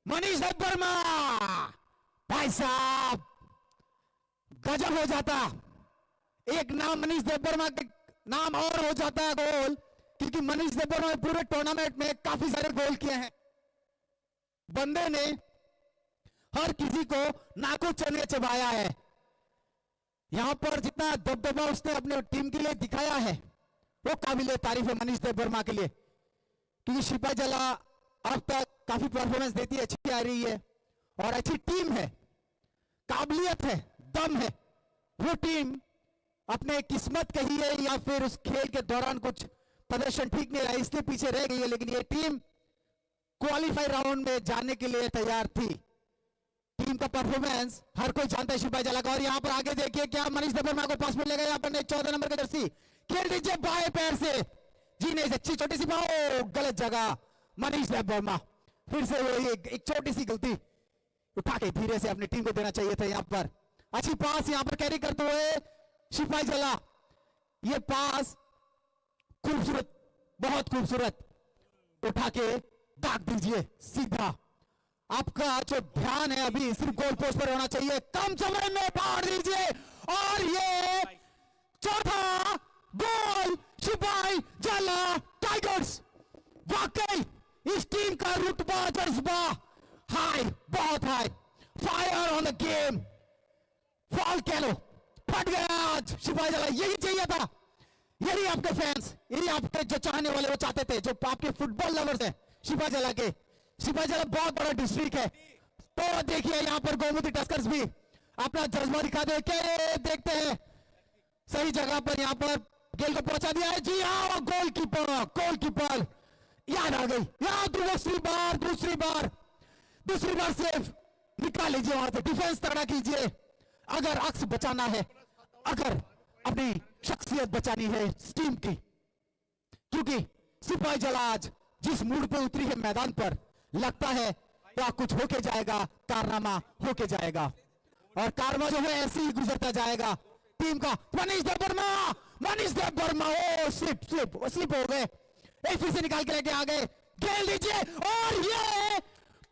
मनीष वर्मा भाई साहब गजब हो जाता। एक नाम मनीष वर्मा के नाम और हो जाता है गोल, क्योंकि मनीष वर्मा ने पूरे टूर्नामेंट में काफी सारे गोल किए हैं। बंदे ने हर किसी को नाकों चने चबाया है। यहां पर जितना दबदबा उसने अपने टीम के लिए दिखाया है वो काबिले तारीफ है मनीष वर्मा के लिए, क्योंकि सिपाही जला अब तक काफी परफॉर्मेंस देती है, अच्छी आ रही है और अच्छी टीम है, काबिलियत है, दम है। वो टीम अपने किस्मत कही है या फिर उस खेल के दौरान कुछ प्रदर्शन ठीक नहीं रहा इसलिए पीछे रह गई है, लेकिन ये टीम क्वालिफाई राउंड में जाने के लिए तैयार थी। टीम का परफॉर्मेंस हर कोई जानता है सिपाही जला का। और यहां पर आगे देखिए क्या मनीष वर्मा को पास मिलेगा, यहां पर 14 नंबर का जर्सी खेल दीजिए बाएं पैर से, जी नहीं अच्छी छोटी सी बात, गलत जगह मनीष वर्मा फिर से वो एक छोटी सी गलती उठा के धीरे से अपनी टीम को देना चाहिए था। यहां पर अच्छी पास यहां पर कैरी करते हुए सिपाही जला, ये पास खूबसूरत, बहुत खूबसूरत, उठा के दाग दीजिए सीधा। आपका जो ध्यान है अभी सिर्फ गोल पोस्ट पर होना चाहिए, कम समय में फाड़ दीजिए और ये चौथा गोल सिपाही जला टाइगर्स। वाकई इस टीम का रुतबा जज्बा हाई, बहुत high, fire on the game, fall कैलो फट गया आज सिपाही जला। यही चाहिए था, यही आपके फैंस, यही आपके जो चाहने वाले वो चाहते थे, जो आपके फुटबॉल लवर्स हैं सिपाही जला के। सिपाही जला बहुत बड़ा डिस्ट्रिक्ट है, तो देखिए यहां पर गोमती टस्कर्स भी अपना जज्बा दिखा दे के देखते हैं सही जगह पर यहां पर गेल को पहुंचा दिया है। जी हाँ, गोलकीपर याद आ गई, यहां दूसरी बार सिर्फ निकाल लीजिए वहां से, डिफेंस तगड़ा कीजिए। अगर अक्स बचाना है, अगर अपनी शख्सियत बचानी है इस टीम की, क्योंकि सिपाही जला आज जिस मूड पे उतरी है मैदान पर, लगता है क्या कुछ होके जाएगा, कारनामा होके जाएगा और कारनामा जो है ऐसे ही गुजरता जाएगा। टीम का मनीष वर्मा ओ स्लिप हो गए, एक फिर से निकाल के लेके आ गए, खेल दीजिए और ये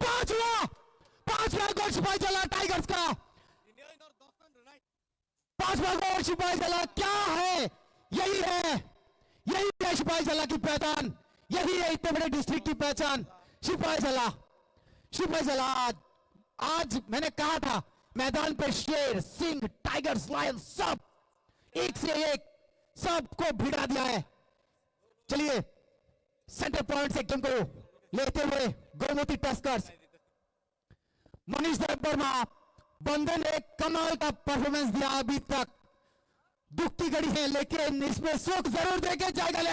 पांचवा गोल सिपाही जला टाइगर्स का, पांचवा गोल सिपाही जला। क्या है, यही है सिपाही जला की पहचान, यही है इतने बड़े डिस्ट्रिक्ट की पहचान। सिपाही जला आज मैंने कहा था मैदान पे शेर, सिंह, टाइगर्स, लायन सब एक से एक सबको भिड़ा दिया है। चलिए सेंटर पॉइंट से गेम को लेते हुए गोमती टस्कर्स, मनीष वर्मा बंदे ने कमाल का परफॉर्मेंस दिया अभी तक, दुखती घड़ी है लेकिन इसमें सुख जरूर देके जाएगा। ले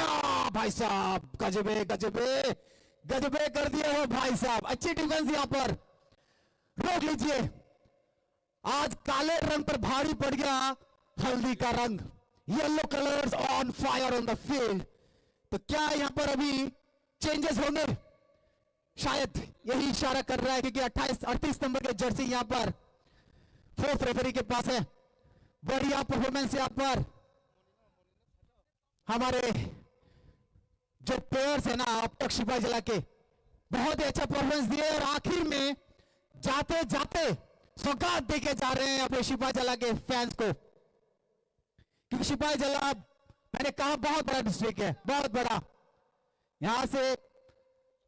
भाई साहब गजबे कर दिए हो भाई साहब, अच्छी डिफेंस यहां पर, रोक लीजिए। आज काले रंग पर भारी पड़ गया हल्दी का रंग, yellow colours on fire on the field. तो क्या यहां पर अभी चेंजेस होंगे, शायद यही इशारा कर रहा है, क्योंकि 38 नंबर के जर्सी यहां पर फोर्थ रेफरी के पास है। बढ़िया परफॉर्मेंस यहां पर हमारे जो प्लेयर्स है ना अब तक सिपाही जला के, बहुत ही अच्छा परफॉर्मेंस दिए और आखिर में जाते जाते सौगात देके जा रहे हैं अपने सिपाही जला के फैंस को, क्योंकि सिपाही जला मैंने कहा बहुत बड़ा डिस्ट्रिक्ट है, बहुत बड़ा, यहां से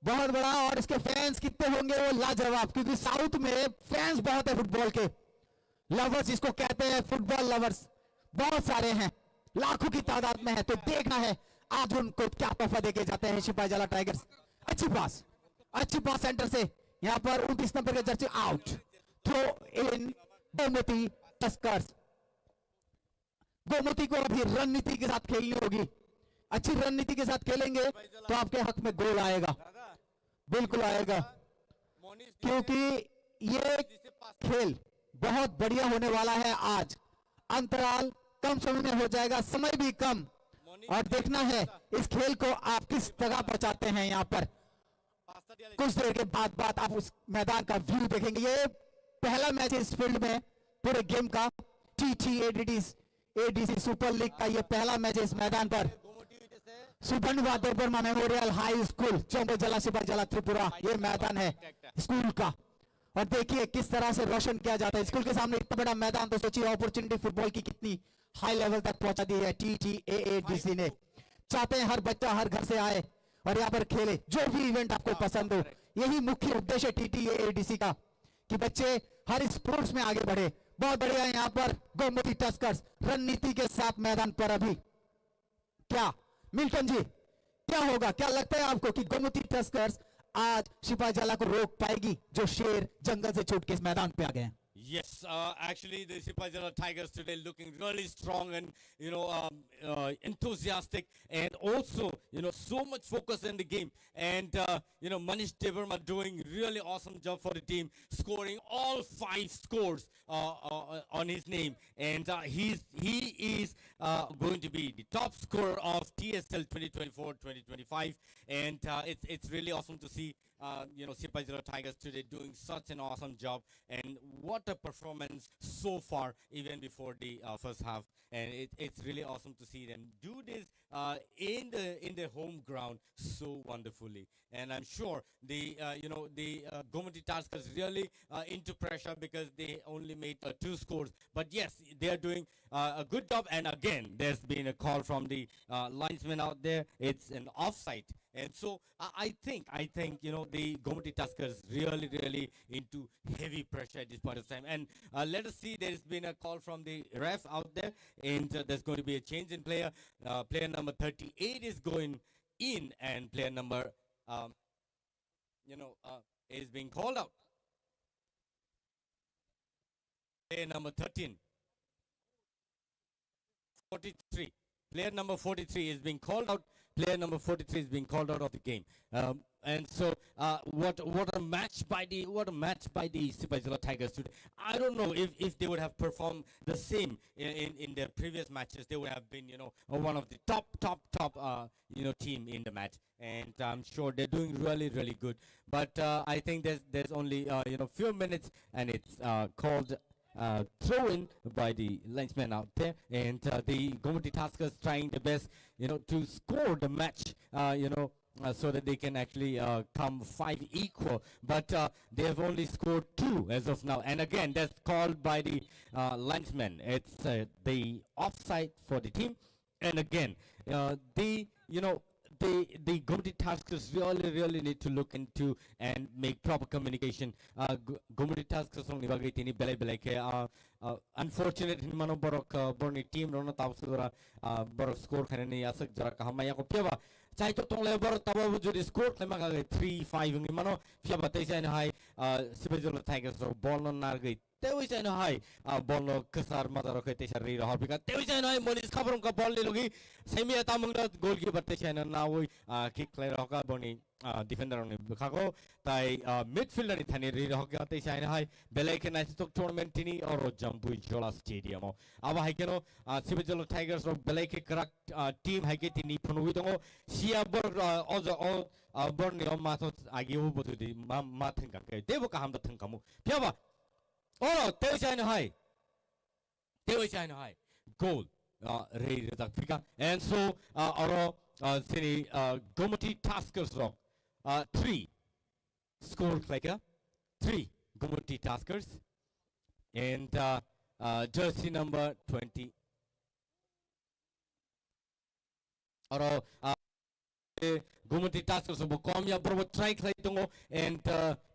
बहुत बड़ा, और इसके फैंस कितने होंगे वो लाजवाब, क्योंकि साउथ में फैंस बहुत है फुटबॉल के, लवर्स जिसको कहते हैं, फुटबॉल लवर्स बहुत सारे हैं, लाखों की तादाद में है। तो देखना है आज उनको क्या तोहफा देके जाते हैं सिपाही जला टाइगर्स। अच्छी पास सेंटर से यहां पर 29 नंबर का jersey out, throw in Gomti Tuskers. Gomti को अभी रणनीति के साथ खेलनी होगी, अच्छी रणनीति के साथ खेलेंगे तो आपके हक में गोल आएगा, बिल्कुल आएगा, क्योंकि ये खेल बहुत बढ़िया होने वाला है। आज अंतराल कम समय में हो जाएगा, समय भी कम, और देखना है इस खेल को आप किस जगह पहुंचाते हैं। यहाँ पर कुछ देर के बाद आप उस मैदान का व्यू देखेंगे। ये पहला मैच है इस फील्ड में पूरे गेम का, एडीसी सुपर लीग का ये पहला मैच है इस मैदान पर। सुबर्णवा देवबर्मा मेमोरियल हाई स्कूल, चौंबे जला सिपाही जला त्रिपुरा, ये मैदान है स्कूल का। और देखिए किस तरह से रोशन किया जाता है स्कूल के सामने इतना बड़ा मैदान तो सोचिए अपॉर्चुनिटी फुटबॉल की कितनी हाई लेवल तक पहुंचा दी है TTAADC ने चाहते हैं हर बच्चा हर घर से आए और यहाँ पर खेले जो भी इवेंट आपको पसंद हो यही मुख्य उद्देश्य TTAADC का कि बच्चे हर स्पोर्ट्स में आगे बढ़े बहुत बढ़िया यहाँ पर गोमती टस्कर्स रणनीति के साथ मैदान पर अभी क्या मिल्टन जी क्या होगा क्या लगता है आपको कि गोमती टस्कर्स आज सिपाही जला को रोक पाएगी जो शेर जंगल से छूट के इस मैदान पे आ गए हैं Yes, actually, the Sipajala Tigers today looking really strong and enthusiastic, and also so much focus in the game. And Manish Devarma doing really awesome job for the team, scoring all 5 scores on his name, and he is going to be the top scorer of TSL 2024-2025, and it's really awesome to see Sipajala Tigers today doing such an awesome job, and what a performance so far even before the first half, and it's really awesome to see them do this in their home ground so wonderfully. And I'm sure the Gomati Taskers really into pressure because they only made 2 scores, but yes, they are doing a good job. And again, there's been a call from the linesman out there. It's an offside. And so I think the Gomati Tuskers really into heavy pressure at this point of time. And let us see, there's been a call from the ref out there, and there's going to be a change in player. Player number 38 is going in, and player number is being called out. Player number 13, 43. Player number 43 is being called out. Player number 43 is being called out of the game. And so, what a match by the Sipajala Tigers today. I don't know if they would have performed the same in their previous matches. They would have been one of the top team in the match. And I'm sure they're doing really good. But I think there's only few minutes, and it's called throw in by the linesman out there, and the Gomati Tuskers trying their best to score the match so that they can actually come 5 equal, but they have only scored 2 as of now, and again that's called by the linesman. It's the offside for the team, and again the Gomati Tuskers really need to look into and make proper communication. Gomati Tuskers only bagay tini belay ke unfortunate mano borok borni team rona tapsura borok score khane ni asak jara kahamaya ko piaba chai to tong lebar taba bujuri score klema ka 3-5 ngi mano piaba taisa ni hai Sipajala Tigers ro ball non nargai तेवी चाहिए हाय ball Kasar मत रखे तेरा री रहा बिका तेवी चाहिए हाय मोनिस खबरों का बॉल ले लोगी सेमी आता मंगला गोल की बत्ते चाहिए ना वही किक ले रहा का बनी डिफेंडर ने बिका को ताई मिडफील्डर ने थाने री रहा के आते चाहिए हाय बेले के नाइट तो टूर्नामेंट नी और जंपू जोड़ा स्टेडियम हो अब हाय के नो Sipajala Tigers रो बेले के करेक्ट टीम हाय के तीनी फनुवी तो सिया बर बर ने माथो आगे वो बतुदी माथन का के देवो का हम तो थन कामु क्या Oh, Tewi China High. Goal. Ready to Africa. And so, our city Gomati Tuskers rock. 3 score clicker. 3 Gomati Tuskers. And jersey number 20. Our Gomati Tuskers of Bokomia, Bro, try Claytongo, and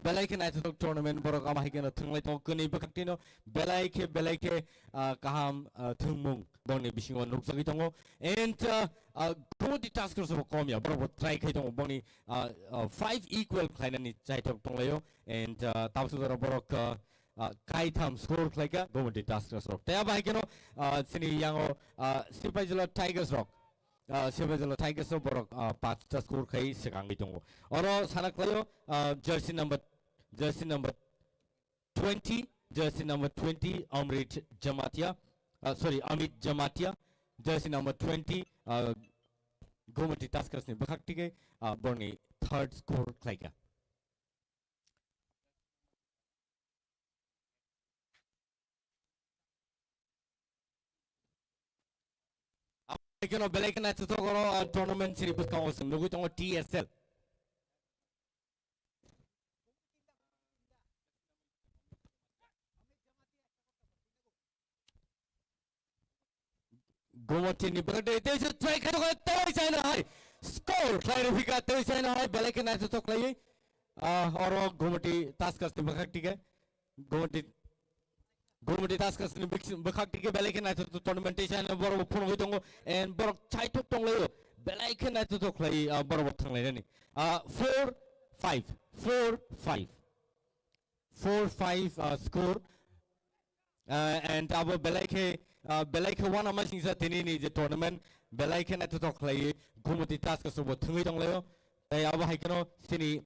Belake Night Tournament, Borokamahikan, Tunglito, Kuni Bakatino, Belake, Kaham, Tumung, Boni Bishing on Nuxitongo, and Gomati Tuskers of Bokomia, Bro, try Clayton Boni, 5 equal Clanani Chaito Tongleo, and Tapsura Borok. Kaitam score like a Gomati Tuskers rock. Teabakino, Sini Yango, Sipajala Tigers rock. Sipajala Tigers of Borok, Pasta score Kai Sakang Bitongo. Oro Sanaklayo, jersey number 20, Amit Jamatia, jersey number 20, Gomati Tuskers ni Bakaktige, Borni, 3rd score like a. Belek na ito tournament siri pus kang usung nugu itong TSL. 고모티니 버데 대서 트라이카가 떠있잖아 하이 스코어 클라리피카 떠있잖아 하이 벨레케 나이트 또 클라이 और गोमती ताश करते बखक ठीक है गोमती गोमती ताश करते बखक ठीक है बेले के नाइट तो टूर्नामेंट है ना बड़ा फोन हुई तो एंड बड़ा चाय तो टोंग ले बेले के नाइट तो क्लाई बड़ा बहुत थंग ले नहीं 4-5 score and अब बेले के वन अमर सिंह से तीन नहीं जो टूर्नामेंट बेले के नाइट तो क्लाई गोमती ताश करते बहुत थंग टोंग ले तो अब है क्या सिनी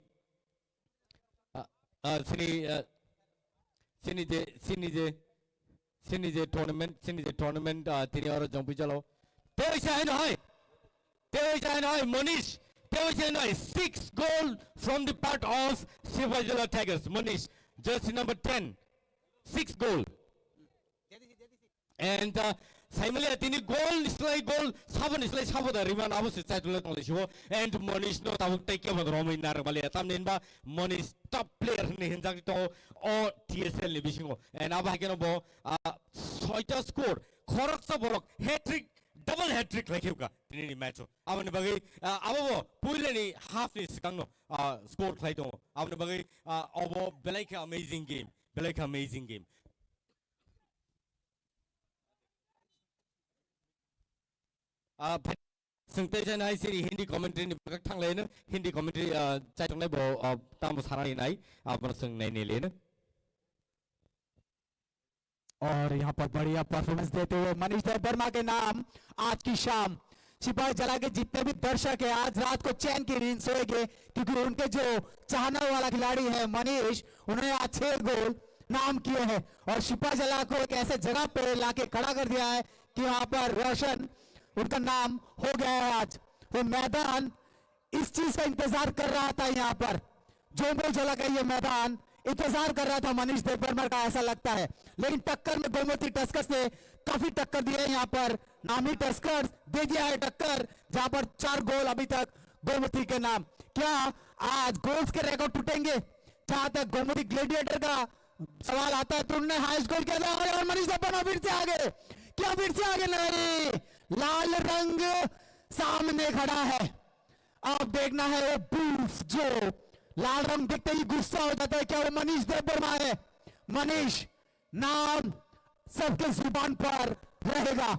sini je tournament tini और जंपी चलो तेरे से है Manish तेरे से है 6 goal from the part of Sivajala Tigers Manish jersey number 10 6 goal and Simile tini goal saban riman abu se chai tule tole shibo and Manish no tabu take ke badromi nar bale tam nenba Manish top player ni hinjak to o TSL ni bisingo and abu hakeno bo 6 score khoroksa borok hat-trick double hat-trick rakhiuka tini ni match abu ne bagi abu bo puile ni half ni sikangno score khlai to abu ne bagi obo belai amazing game संगते जन आई सिरी Hindi commentary निपक थांग लेने Hindi commentary चाय तंग ले बो ताम सारा नहीं आप संग नहीं लेने और यहाँ पर बढ़िया परफॉर्मेंस देते हुए मनीष वर्मा के नाम आज की शाम सिपाही जला के जितने भी दर्शक है आज रात को चैन की नींद सोएंगे क्योंकि उनके जो चाहने वाला खिलाड़ी है मनीष उन्होंने आज 6 गोल नाम किए हैं और सिपाही जला को एक ऐसे जगह पे लाके खड़ा कर दिया है कि वहां पर रोशन उनका नाम हो गया है आज वो मैदान इस चीज का इंतजार कर रहा था यहाँ पर जो में जला का ये मैदान इंतजार कर रहा था मनीष देवबर्मा का ऐसा लगता है लेकिन टक्कर में गोमती टस्कर्स ने काफी टक्कर दी है यहाँ पर नामी टस्कर्स दे दिया है टक्कर जहां पर 4 गोल अभी तक गोमती के नाम क्या आज गोल्स के रिकॉर्ड टूटेंगे जहां तक गोमती ग्लेडिएटर का सवाल आता है तो उन्होंने हाईएस्ट गोल किया और मनीष देवबर्मा फिर से आगे क्या फिर से आगे नहीं लाल रंग सामने खड़ा है अब देखना है वो बूफ जो लाल रंग देखते ही गुस्सा हो जाता है क्या वो मनीष देवबर्मा है मनीष नाम सबके जुबान पर रहेगा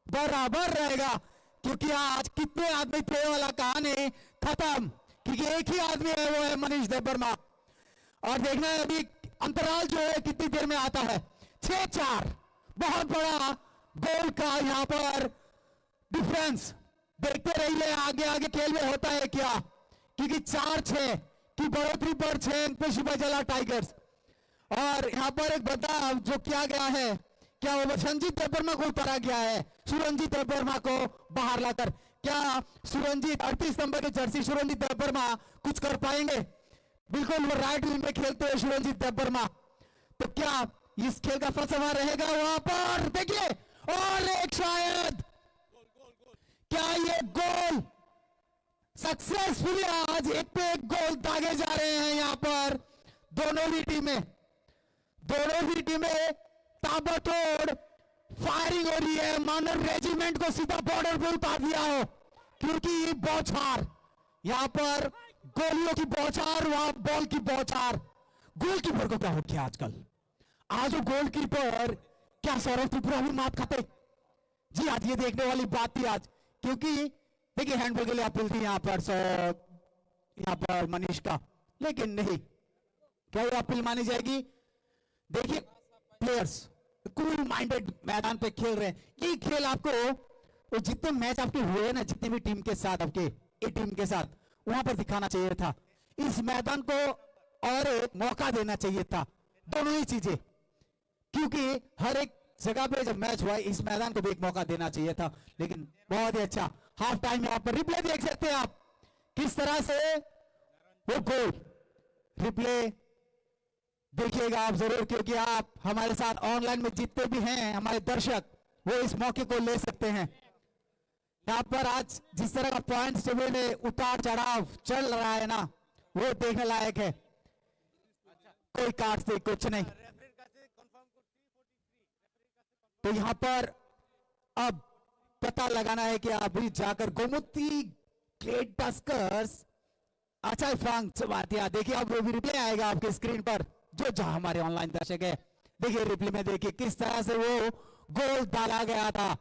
बराबर रहेगा क्योंकि आज कितने आदमी थे वाला कहानी खत्म क्योंकि एक ही आदमी है वो है मनीष देवबर्मा और देखना है अभी अंतराल जो है कितनी देर में आता है 6-4 बहुत बड़ा गोल का यहां पर डिफरेंस देखते रहिए आगे आगे खेल में होता है क्या क्योंकि 4-6 की बढ़ोतरी पर 6 अंक पे शिवाजला टाइगर्स और यहां पर एक बदलाव जो किया गया है क्या वो संजीत देवबर्मा को उतारा गया है सुरंजीत देवबर्मा को बाहर लाकर क्या सुरंजीत 38 नंबर के जर्सी सुरंजीत देवबर्मा कुछ कर पाएंगे बिल्कुल वो राइट विंग में खेलते हैं सुरंजीत देवबर्मा तो क्या इस खेल का फलसफा रहेगा वहां पर देखिए और एक शायद क्या ये गोल सक्सेसफुली आज एक पे एक गोल दागे जा रहे हैं यहां पर दोनों ही टीमें ताबड़तोड़ फायरिंग हो रही है मानो रेजिमेंट को सीधा बॉर्डर पे उतार दिया हो क्योंकि बौछार यहां पर गोलियों की बौछार वहां बॉल की बौछार गोलकीपर को क्या हो गया आजकल आज वो गोलकीपर क्या सौरभ त्रिपुरा भी मात खाते जी आज ये देखने वाली बात थी आज क्योंकि देखिए हैंडबॉल के लिए अपील थी यहां पर मनीष का लेकिन नहीं क्या ये अपील मानी जाएगी देखिए प्लेयर्स कूल माइंडेड मैदान पे खेल रहे हैं ये खेल आपको वो जितने मैच आपके हुए ना जितने भी टीम के साथ आपके ए टीम के साथ वहां पर दिखाना चाहिए था इस मैदान को और एक मौका देना चाहिए था दोनों ही चीजें क्योंकि हर एक जगह पे जब मैच हुआ इस मैदान को भी एक मौका देना चाहिए था लेकिन बहुत ही अच्छा हाफ टाइम यहाँ पर रिप्ले देख सकते हैं आप किस तरह से वो गोल रिप्ले देखिएगा आप जरूर क्योंकि आप हमारे साथ ऑनलाइन में जितने भी हैं हमारे दर्शक वो इस मौके को ले सकते हैं यहाँ पर आज जिस तरह का पॉइंट टेबल में उतार चढ़ाव चल रहा है ना वो देखने लायक है कोई काट से कुछ नहीं तो यहाँ पर अब पता लगाना है कि अभी जाकर गोमती ग्लेड टस्कर्स अच्छा फांग चबातिया, देखिए अब रिप्ले आएगा आपके स्क्रीन पर, जो जहां हमारे ऑनलाइन दर्शक है देखिए रिप्ले में, देखिए किस तरह से वो गोल डाला गया था।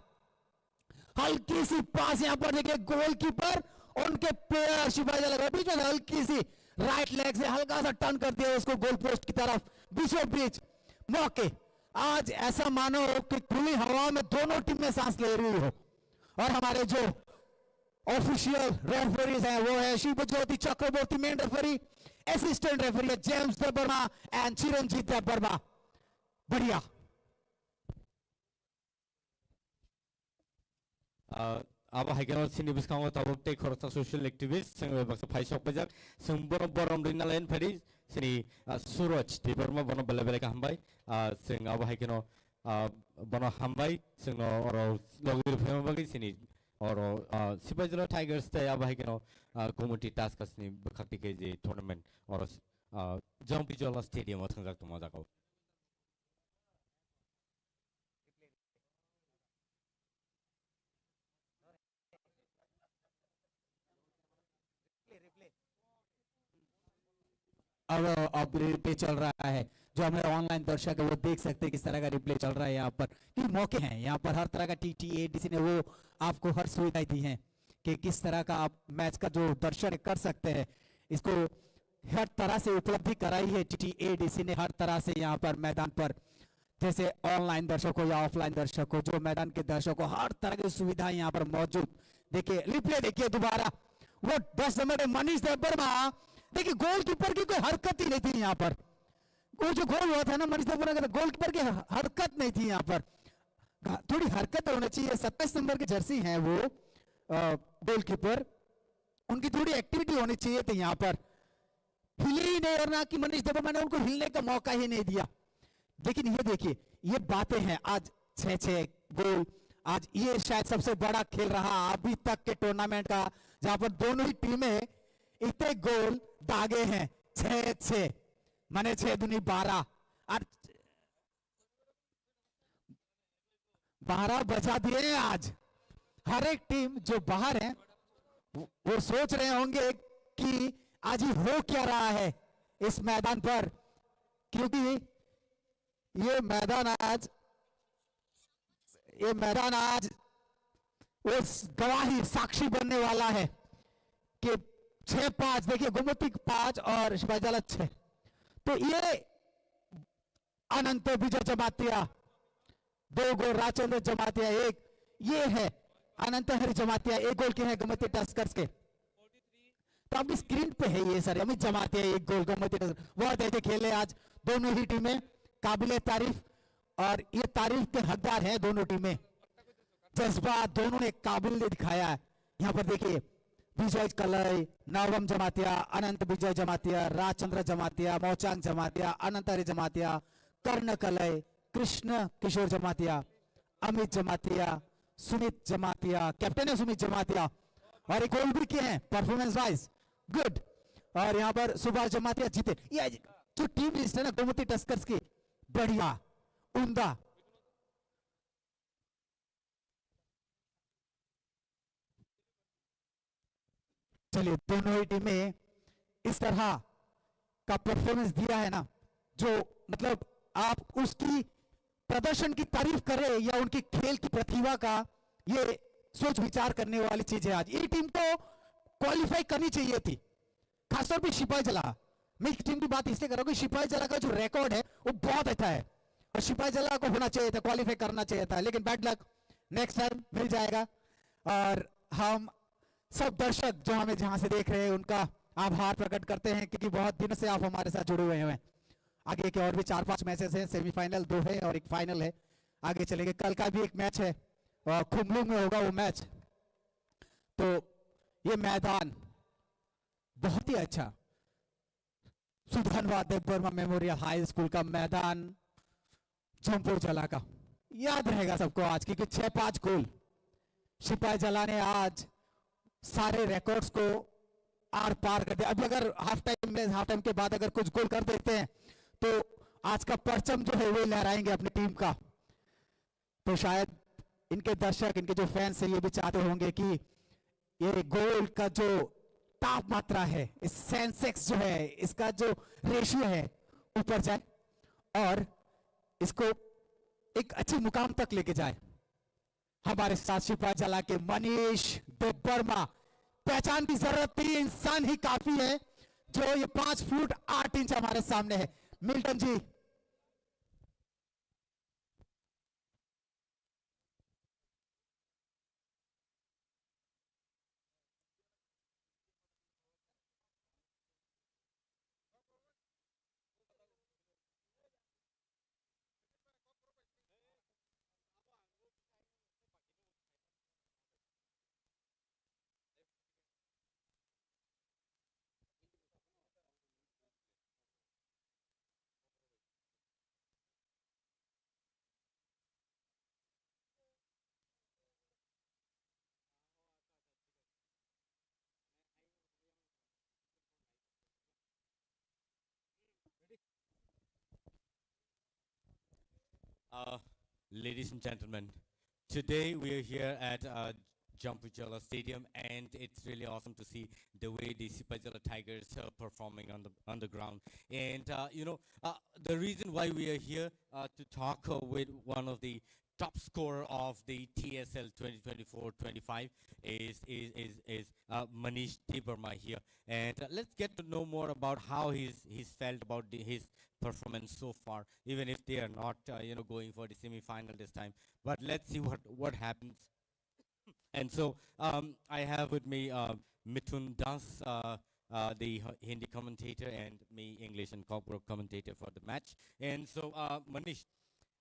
हल्की सी पास यहां पर देखिए गोलकीपर उनके प्लेयर शिवाजी लगा बीच में, हल्की सी राइट लेग से हल्का सा टर्न कर दिया उसको गोल पोस्ट की तरफ, बीचों बीच मौके। आज ऐसा मानो कि खुली हवा में दोनों टीमें सांस ले रही हो। और हमारे जो ऑफिशियल रेफरीज हैं वो है शिवज्योति चक्रवर्ती मेन रेफरी, असिस्टेंट रेफरी है जेम्स देबबर्मा एंड चिरंजीत देबबर्मा। बढ़िया। Aber hai genau sini bis kamu tahu take khorsa social activist sing baksa faisok pajak sing borom dina lain phari sini Suraj di Burma bono bela ka hambai sing aba hai genau bono hambai sing no oro logir phema bagi sini oro Sipajala Tigers te aba hai genau community task sini bakhati ke je tournament oro Jampijola stadium thangak to maja ko अब replay चल रहा है, जो हमारे online दर्शक है वो देख सकते हैं किस तरह का रिप्ले चल रहा है। यहाँ पर कि मौके हैं, यहाँ पर हर तरह का TTADC ने वो आपको हर सुविधाएं दी हैं कि किस तरह का आप मैच का जो दर्शन कर सकते हैं, इसको हर तरह से उपलब्धि कराई है TTADC ने हर तरह से। यहाँ पर मैदान पर जैसे ऑनलाइन दर्शकों या ऑफलाइन दर्शकों, जो मैदान के दर्शकों, हर तरह की सुविधाएं यहाँ पर मौजूद। देखिए रिप्ले देखिए दोबारा, वो 10 नंबर मनीष देबबर्मा, देखिए गोलकीपर की कोई हरकत ही नहीं थी यहाँ पर। वो जो गोल हुआ था ना मनीष देबबर्मा का, गोलकीपर की हरकत नहीं थी यहाँ पर। थोड़ी हरकत होनी चाहिए, 27 नंबर की जर्सी है वो गोलकीपर, उनकी थोड़ी एक्टिविटी होनी चाहिए थी यहाँ पर। हिले ही नहीं, और ना कि मनीष देबबर्मा ने उनको हिलने का मौका ही नहीं दिया। लेकिन ये देखिए ये बातें हैं, आज 6-6 गोल, आज ये शायद सबसे बड़ा खेल रहा अभी तक के टूर्नामेंट का, जहां पर दोनों ही टीमें इतने गोल दागे हैं। 6-6 माने 6 दूनी 12 और 12 बजा दिए आज। हर एक टीम जो बाहर है वो सोच रहे होंगे कि आज ही हो क्या रहा है इस मैदान पर, क्योंकि ये मैदान आज उस गवाही साक्षी बनने वाला है कि 6-5 देखिए गोमती 5 और शिवाजीला 6। तो ये अनंत विजय जमातिया 2 गोल, राजचंद्र जमातिया 1, ये है अनंत हरि जमातिया 1 गोल के हैं गोमती टस्कर्स के। तो अभी स्क्रीन पे है ये सर, अमित जमातिया 1 गोल गोमती टस्कर्स। बहुत अच्छे खेले आज दोनों ही टीमें, काबिले तारीफ, और ये तारीफ के हकदार हैं दोनों टीमें। जज्बा दोनों ने काबिल ने दिखाया है। यहाँ पर देखिए विजय कलई, नवम जमातिया, अनंत विजय जमातिया, राजचंद्र जमातिया, मोचांग जमातिया, अनंत हरि जमातिया, कर्ण कलई, कृष्ण किशोर जमातिया, अमित जमातिया, सुमित जमातिया, कैप्टन है सुमित जमातिया, और एक गोल भी किए हैं परफॉर्मेंस वाइज गुड। और यहाँ पर सुभाष जमातिया जीते। ये जो टीम लिस्ट है ना गोमती टस्कर्स की, बढ़िया उम्दा। चलिए दोनों ही टीमें इस तरह का परफॉर्मेंस दिया है ना, जो मतलब आप उसकी प्रदर्शन की तारीफ करें या उनकी खेल की प्रतिभा का, ये सोच विचार करने वाली चीज है। आज ये टीम को क्वालिफाई करनी चाहिए थी, खासतौर पे सिपाही जला। मैं टीम की बात इसलिए कर रहा हूं कि सिपाही जला का जो रिकॉर्ड है वो बहुत अच्छा है, और सिपाही जला को होना चाहिए था, क्वालिफाई करना चाहिए था, लेकिन बैड लक, नेक्स्ट टाइम मिल जाएगा। और हम सब दर्शक जो हमें जहां से देख रहे हैं उनका आभार प्रकट करते हैं, क्योंकि बहुत दिनों से आप हमारे साथ जुड़े हुए हैं। आगे के और भी 4-5 मैचेस हैं, सेमीफाइनल 2 है और एक फाइनल है, आगे चलेंगे। कल का भी एक मैच है और खुमलुंग में होगा वो मैच। तो ये मैदान बहुत ही अच्छा, Sudhanva Debbarma memorial high school का मैदान जमपुर जला का याद रहेगा सबको आज, क्योंकि 6-5 गोल सिपाही जला ने आज सारे रिकॉर्ड्स को आर पार कर दिया। अब अगर हाफ टाइम के बाद अगर कुछ गोल कर देते हैं तो आज का परचम जो है वो लहराएंगे अपनी टीम का, तो शायद इनके दर्शक, इनके जो फैंस हैं, ये भी चाहते होंगे कि ये गोल्ड का जो तापमात्रा है, इस सेंसेक्स जो है, इसका जो रेशियो है, ऊपर जाए और इसको एक अच्छे मुकाम तक लेके जाए। हमारे साथ सिपाही जला के मनीष देबबर्मा, पहचान की जरूरत थी, इंसान ही काफी है जो ये 5 फुट 8 इंच हमारे सामने है। Milton ji, Uh, Ladies and gentlemen, today we are here at Jampujala Stadium, and it's really awesome to see the way the Sipajala Tigers are performing on the ground. And the reason why we are here to talk with one of the top scorer of the TSL 2024-25 is Manish Debarma here, and let's get to know more about how he's felt about his performance so far, even if they are not going for the semi-final this time. But let's see what happens. And so I have with me Mithun Das, the Hindi commentator, and me, English and corporate commentator for the match. And so Manish,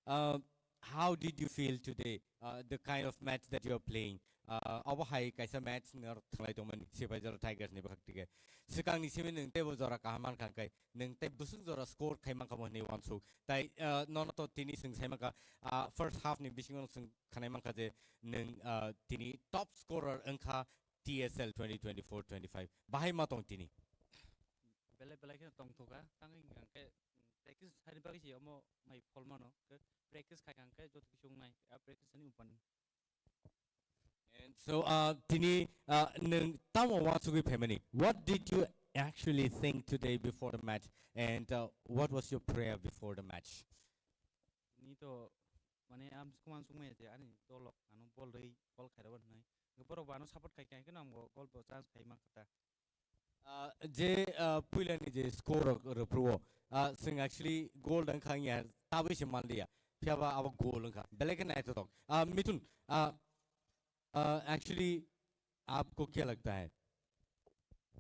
uh, how did you feel today? The kind of match that you're playing. Awa hai kaisa match ngar thlai to mani Sipajala Tigers ni bakti ke. Sekang ni simin nung te bo zora kahaman kan kai nung te busung zora score kai man kamo ni wansu. Tai nono to tini sung sai maka first half ni bising sung kanai man ka je nung tini top scorer engka TSL 2024-25. Bahai matong tini. Bela bela kena tong toga, tangi angke practice hari pagi sih, omo mai formal no, ke practice kai angke jod kisung nai, practice ni umpan. And so, tini nung tamo watsugi pemani. What did you actually think today before the match, and what was your prayer before the match? Ni to mane am kuman sung me je, ani to lok anu bol rei bol kai dawan nai. Ngeporo bano support kai kai kena am gol bo chance kai mak kata. Je puila ni je score repro. Sing actually goal dan kang ya tabi si Malia. Piaba awa goal ka. Belakan na ito tong. Mitun. Actually आपको क्या लगता है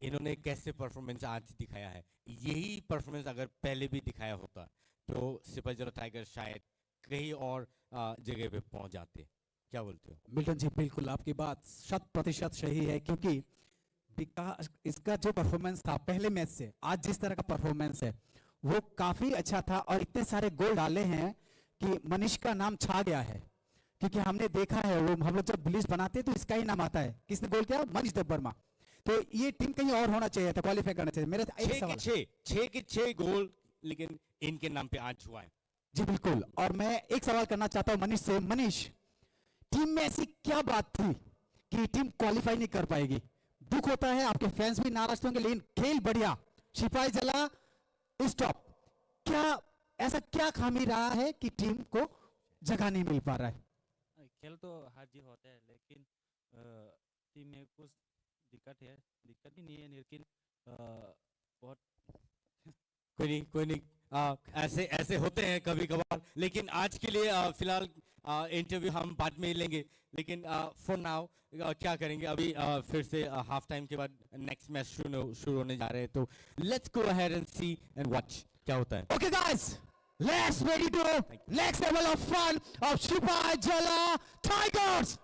इन्होंने कैसे performance आज दिखाया है यही परफॉर्मेंस अगर पहले भी दिखाया होता तो सिपाहीजला टाइगर शायद कहीं और जगह पे पहुंच जाते क्या बोलते हो मिल्टन जी, बिल्कुल आपकी बात 100% सही है, क्योंकि विकास इसका जो परफॉर्मेंस था पहले मैच से आज जिस तरह का परफॉर्मेंस है वो काफी अच्छा था, और इतने सारे गोल डाले हैं कि मनीष का नाम छा गया है। क्योंकि हमने देखा है, वो हम लोग जब लिस्ट बनाते हैं तो इसका ही नाम आता है, किसने गोल किया, मनीष देबबर्मा। तो ये टीम कहीं और होना चाहिए था, क्वालिफाई करना चाहिए। मेरा एक सवाल, छह के छह गोल लेकिन इनके नाम पे आज हुआ है। जी बिल्कुल, और मैं एक सवाल करना चाहता हूं मनीष से। मनीष, टीम में ऐसी क्या बात थी कि टीम क्वालिफाई नहीं कर पाएगी? दुख होता है, आपके फैंस भी नाराज होंगे, लेकिन खेल बढ़िया, सिपाही जला स्टॉप। क्या ऐसा क्या खामी रहा है कि टीम को जगह नहीं मिल पा रहा है? खेल तो हार जीत होता है, लेकिन टीम में कुछ दिक्कत ही नहीं है, लेकिन बहुत कोई नहीं ऐसे ऐसे होते हैं कभी कभार, लेकिन आज के लिए फिलहाल इंटरव्यू हम बाद में लेंगे, लेकिन फॉर नाउ क्या करेंगे अभी फिर से हाफ टाइम के बाद नेक्स्ट मैच शुरू होने जा रहे हैं, तो let's go ahead and see and watch क्या होता है। Okay, guys, let's ready to next level of fun of Sipajala Tigers.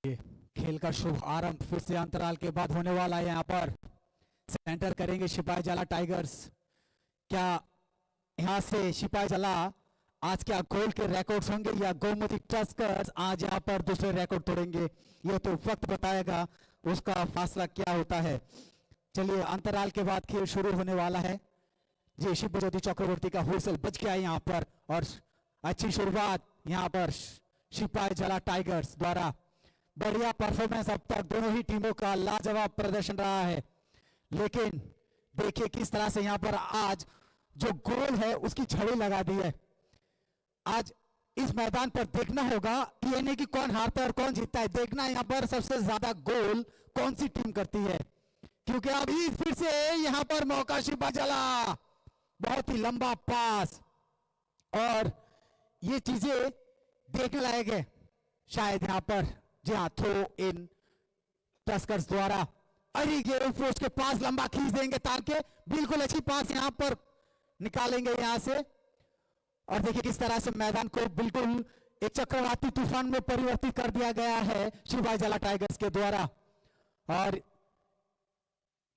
खेल का शुभ आरंभ फिर से अंतराल के बाद होने वाला है। यहाँ पर सेंटर करेंगे सिपाही जला टाइगर्स। क्या यहाँ से सिपाही जला आज क्या गोल के रिकॉर्ड्स होंगे या गोमती टस्कर्स आज यहाँ पर दूसरे रिकॉर्ड तोड़ेंगे, ये तो वक्त बताएगा उसका फैसला क्या होता है। चलिए अंतराल के बाद खेल शुरू होने वाला है जी। शिव ज्योति चक्रवर्ती का हुइसल बज गया यहाँ पर और अच्छी शुरुआत यहाँ पर सिपाही जला टाइगर्स द्वारा। बढ़िया परफॉर्मेंस अब तक दोनों ही टीमों का लाजवाब प्रदर्शन रहा है, लेकिन देखिए किस तरह से यहाँ पर आज जो गोल है उसकी छड़ी लगा दी है। आज इस मैदान पर देखना होगा ये नहीं कि कौन हारता है और कौन जीतता है, देखना यहाँ पर सबसे ज्यादा गोल कौन सी टीम करती है, क्योंकि अभी फिर से यहाँ पर मौका सिपाही जला, बहुत ही लंबा पास और ये चीजें देखने लायक है शायद यहाँ पर। जी हाँ, थ्रो इन टस्कर्स द्वारा। अरे ये पोस्ट के पास लंबा खींच देंगे ताकि बिल्कुल अच्छी पास यहाँ पर निकालेंगे यहाँ से और देखिए किस तरह से मैदान को बिल्कुल एक चक्रवाती तूफान में परिवर्तित कर दिया गया है शिवाजी जला टाइगर्स के द्वारा। और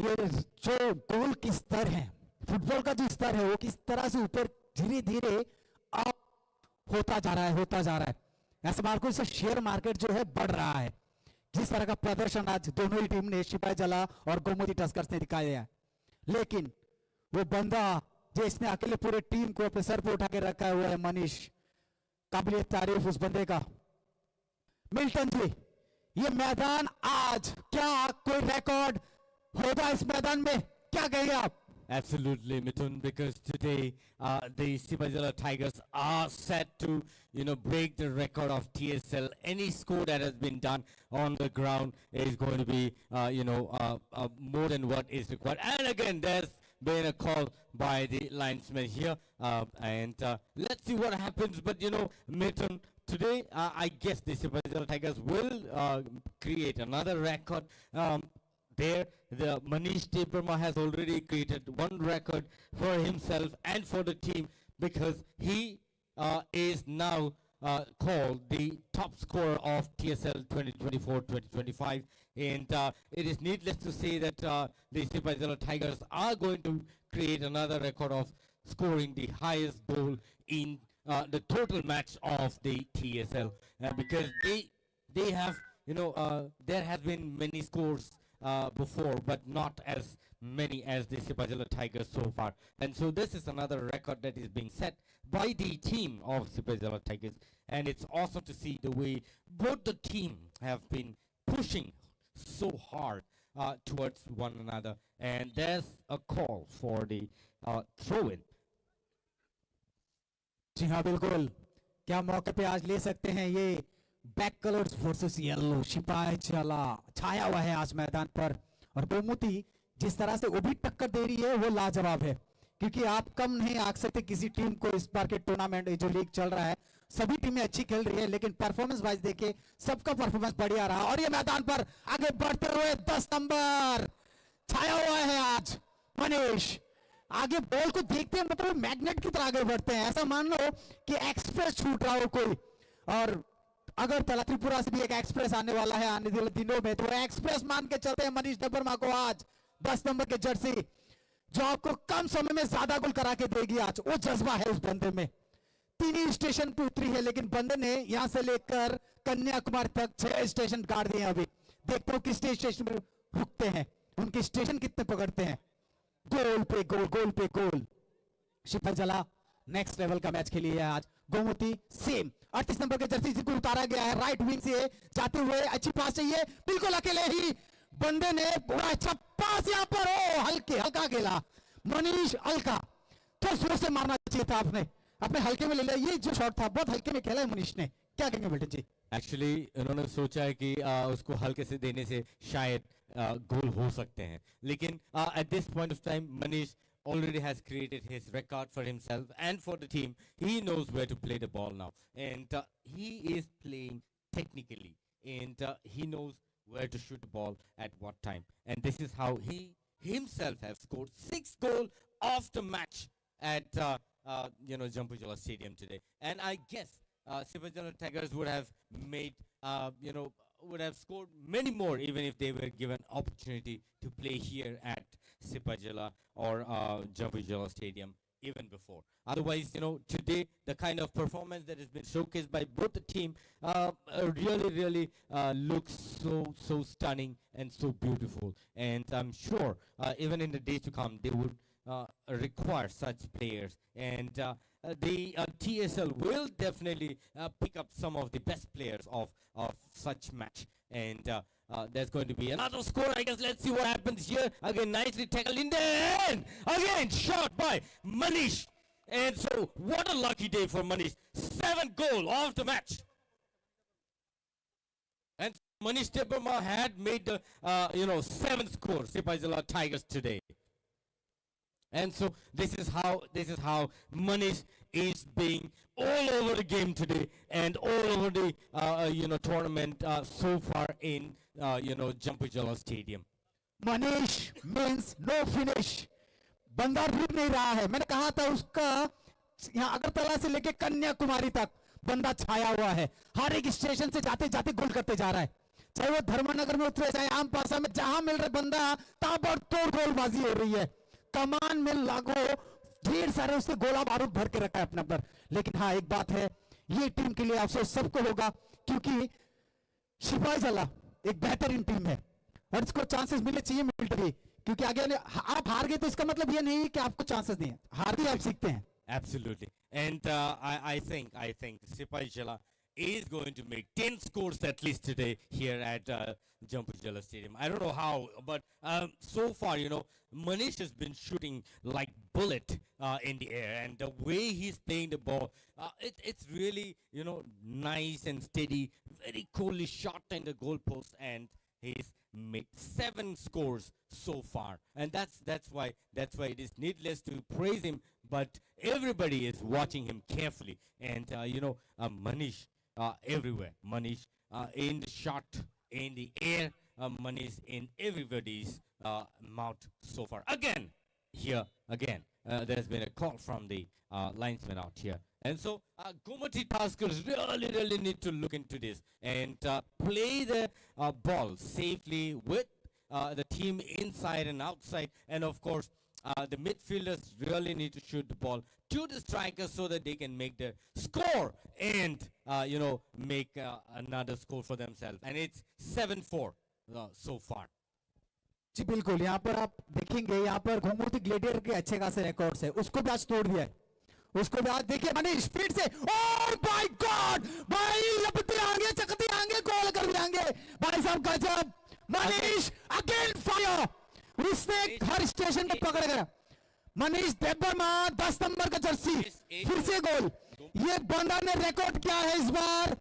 ये जो गोल की स्तर है, फुटबॉल का जो स्तर है वो किस तरह से ऊपर धीरे धीरे अप होता जा रहा है। ऐसे मार्केट से शेयर मार्केट जो है बढ़ रहा है। जिस तरह का प्रदर्शन आज दोनों ही टीम ने सिपाही जला और गोमती टस्कर्स ने दिखाया है, लेकिन वो बंदा जिसने अकेले पूरे टीम को अपने सर पर उठा के रखा हुआ है मनीष, काबिल तारीफ उस बंदे का। मिल्टन जी, ये मैदान आज क्या कोई रिकॉर्ड होगा इस मैदान में, क्या कहेंगे आप? Absolutely, Mithun, because today the Sipajala Tigers are set to, break the record of TSL. Any score that has been done on the ground is going to be, more than what is required. And again, there's been a call by the linesman here, and let's see what happens. But Mithun, today I guess the Sipajala Tigers will create another record. There, the Manish Debarma has already created one record for himself and for the team, because he is now called the top scorer of TSL 2024-2025. And it is needless to say that the Sipajala Tigers are going to create another record of scoring the highest goal in the total match of the TSL, because they have, there has been many scores before, but not as many as the Sipajala Tigers so far. And so this is another record that is being set by the team of Sipajala Tigers. And it's awesome to see the way both the team have been pushing so hard towards one another. And there's a call for the throw-in. जी हाँ बिल्कुल, क्या मौके पे आज ले सकते हैं ये बैक कलर्स वर्सेस येलो। सिपाही जला छाया हुआ है आज मैदान पर और गोमती जिस तरह से वो भी टक्कर दे रही है वो लाजवाब है, क्योंकि आप कम नहीं आंक सकते किसी टीम को। इस बार के टूर्नामेंट जो लीग चल रहा है सभी टीमें अच्छी खेल रही है, लेकिन परफॉर्मेंस वाइज देखिए सबका परफॉर्मेंस बढ़िया रहा। और ये मैदान पर आगे बढ़ते हुए 10 नंबर छाया हुआ है आज मनीष। आगे बॉल को देखते हैं मतलब मैग्नेट की तरह आगे बढ़ते हैं, ऐसा मान लो कि एक्सप्रेस छूट रहा हो कोई। और अगर तला त्रिपुरा से भी एक एक्सप्रेस आने वाला है आने वाले दिनों में, तो एक्सप्रेस मान के चलते हैं मनीष डेबरमा को आज 10 नंबर के जर्सी, जो आपको कम समय में ज्यादा गोल करा के देगी। आज वो जज्बा है उस बंदे में। 3 ही स्टेशन पे उतरी है, लेकिन बंदे ने यहां से लेकर कन्याकुमारी तक 6 स्टेशन काट दिए। अभी देखते हो किस स्टेशन पे रुकते हैं, उनके स्टेशन कितने पकड़ते हैं। गोल पे गोल, गोल पे गोल। सिपाही जला नेक्स्ट लेवल का मैच खेली है आज। गोमती सेम 38 नंबर के जर्सी जिसको उतारा गया है राइट विंग से जाते हुए, अच्छी पास चाहिए, बिल्कुल अकेले ही बंदे ने बड़ा अच्छा पास यहाँ पर। ओ हल्का खेला मनीष, हल्का तो जोर से मारना चाहिए था आपने, अपने हल्के में ले लिया। ये जो शॉट था बहुत हल्के में खेला है मनीष ने, क्या कहेंगे बेटे जी? एक्चुअली उन्होंने सोचा है कि उसको हल्के से देने से शायद गोल हो सकते हैं, लेकिन at this point of time Manish already has created his record for himself and for the team. He knows where to play the ball now, and he is playing technically, and he knows where to shoot the ball at what time. And this is how he himself has scored 6 goals of the match at Jampujala Stadium today. And I guess Sipajala Tigers would have made would have scored many more even if they were given opportunity to play here at Sipajala or Jambujala Stadium even before. Otherwise, today the kind of performance that has been showcased by both the team really looks so stunning and so beautiful. And I'm sure even in the days to come they would require such players. And the TSL will definitely pick up some of the best players of such match. And there's going to be another score, I guess. Let's see what happens here. Again, nicely tackled in the end. Again, shot by Manish. And so, what a lucky day for Manish. 7th goal of the match. And Manish Debarma had made the 7th score, Sipajala Tigers today. And so this is how Manish is being all over the game today and all over the tournament so far in Jambujala Stadium. Manish means no finish. बंदा रुक नहीं रहा है. मैंने कहा था उसका यहाँ अगरतला से लेके कन्याकुमारी तक बंदा छाया हुआ है. हर एक स्टेशन से जाते जाते गोल करते जा रहा है. चाहे वो धर्मनगर में उतरे, चाहे आम पासा में, जहां मिल रहा बंदा ताबड़तोड़ गोलबाजी हो रही है. कमान में लागो ढेर सारे उसने गोला बारूद भर के रखा है अपने पर. लेकिन हाँ, एक बात है, ये टीम के लिए अफसोस सबको होगा क्योंकि सिपाहीजला एक बेहतरीन टीम है और इसको चांसेस मिलने चाहिए मिलिट्री. क्योंकि आगे आप हार गए तो इसका मतलब ये नहीं है कि आपको चांसेस नहीं है. हार भी आप सीखते हैं. Absolutely. And I think Sipajala is going to make 10 scores at least today here at Jambujala Stadium. I don't know how, but so far, Manish has been shooting like bullet in the air, and the way he's playing the ball, it's really, nice and steady, very coolly shot in the goalpost, and he's made 7 scores so far. And that's why it is needless to praise him, but everybody is watching him carefully. And Manish everywhere. Manish in the shot, in the air. Manish in everybody's mouth so far. Again, there's been a call from the linesman out here. And so Gomati Taskers really need to look into this and play the ball safely with the team inside and outside. And of course, the midfielders really need to shoot the ball to the strikers so that they can make their score and, make another score for themselves. And it's 7-4 so far. जी बिल्कुल. यहाँ पर आप देखेंगे, यहाँ पर घुंगुरती ग्लेडियर के अच्छे खासे रिकॉर्ड्स है. उसको भी आज तोड़ दिया है. उसको भी आज देखिए मनीष फिर से. ओह माय गॉड भाई, लपते आगे चकते आगे गोल कर देंगे भाई साहब. गजब. Manish again fire. उसने हर स्टेशन पे पकड़ गया. मनीष देबबर्मा 10 नंबर का जर्सी, फिर से गोल. ये बंदा ने रिकॉर्ड किया है इस बार.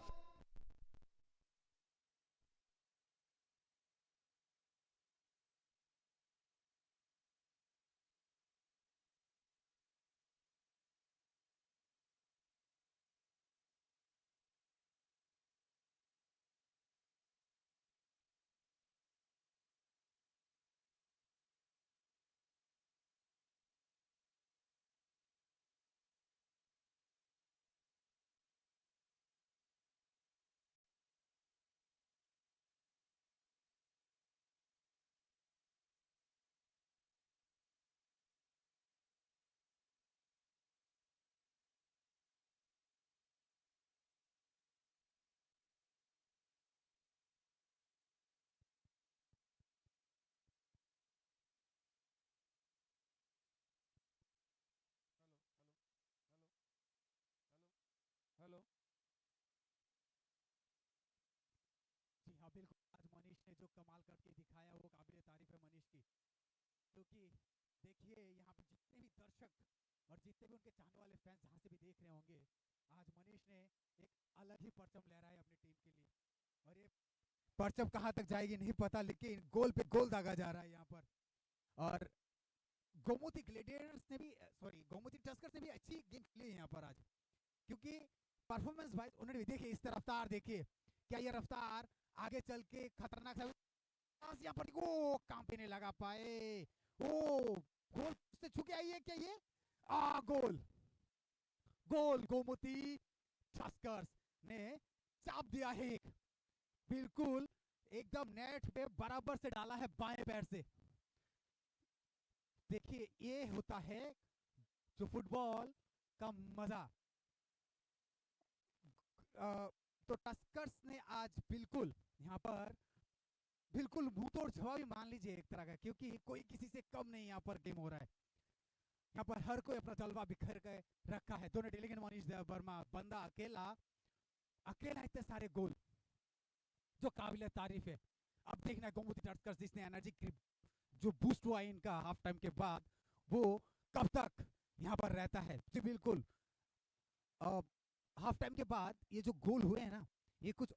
हेलो. जी हाँ बिल्कुल. आज मनीष ने जो कमाल करके दिखाया वो काबिल तारीफ है मनीष की. क्योंकि देखिए यहाँ पे जितने भी दर्शक और जितने भी उनके चाहने वाले फैंस जहाँ से भी देख रहे होंगे, आज मनीष ने एक अलग ही परचम लहराया है अपनी टीम के लिए. और ये परचम कहाँ तक जाएगी नहीं पता, लेकिन गोल पे गोल दागा जा रहा है यहाँ पर. और गोमती ग्लेडियर्स ने भी, गोमती टस्कर्स ने भी अच्छी गेम खेली यहाँ पर आज. क्योंकि परफॉर्मेंस वाइज उन्होंने भी देखिए, इस रफ्तार देखिए, क्या ये रफ्तार आगे चल के खतरनाक है. यहाँ पर ओ काम पे नहीं लगा पाए. ओ गोल से छू के आई है क्या ये? गोल. गोमती टस्कर्स ने चाप दिया है. बिल्कुल एकदम नेट पे बराबर से डाला है बाएं पैर से। देखिए ये होता है जो फुटबॉल का मजा। तो टस्कर्स ने आज बिल्कुल यहाँ पर बिल्कुल मुंह तोड़ जवाब ही मान लीजिए एक तरह का, क्योंकि कोई किसी से कम नहीं यहाँ पर गेम हो रहा है। यहाँ पर हर कोई अपना जलवा बिखर के रखा है। दोनों डेलीगेट मनीष वर्मा बंदा अकेला अकेला इतने सारे गोल जो काबिल तारीफ है। अब देखना गोमती टस्कर्स जिसने एनर्जी जो बूस्ट हुआ इनका हाफ टाइम के बाद, वो कब तक यहाँ पर रहता है। जी बिल्कुल, हाफ टाइम के बाद ये जो गोल हुए हैं ना, ये कुछ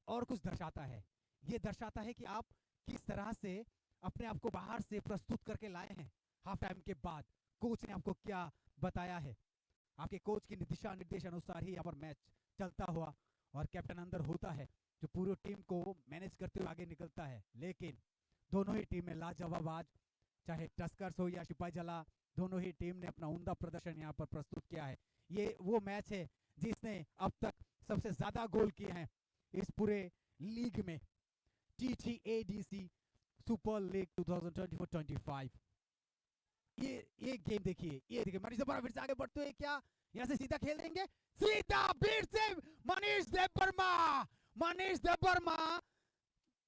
दर्शाता है। ये दर्शाता है कि आप किस तरह से अपने आप को बाहर से प्रस्तुत करके लाए हैं। हाफ टाइम के बाद कोच ने आपको क्या बताया है, आपके कोच की दिशा निर्देश अनुसार ही यहाँ पर मैच चलता हुआ, और कैप्टन अंदर होता है जो पूरी टीम को मैनेज करते हुए आगे निकलता है। लेकिन दोनों ही टीमें लाजवाब आज, चाहे टस्कर्स हो या सिपाही जला, दोनों ही टीम ने अपना उम्दा प्रदर्शन यहाँ पर प्रस्तुत किया है। ये वो मैच है जिसने अब तक सबसे ज्यादा गोल किए हैं इस पूरे लीग में, TTADC सुपर लीग 2024-25। ये गेम देखिए, ये देखिए मनीष देवबर्मा फिर से आगे बढ़ते हुए, क्या यहाँ से सीधा खेल देंगे, सीधा फिर से मनीष देवबर्मा। मनीष देवबर्मा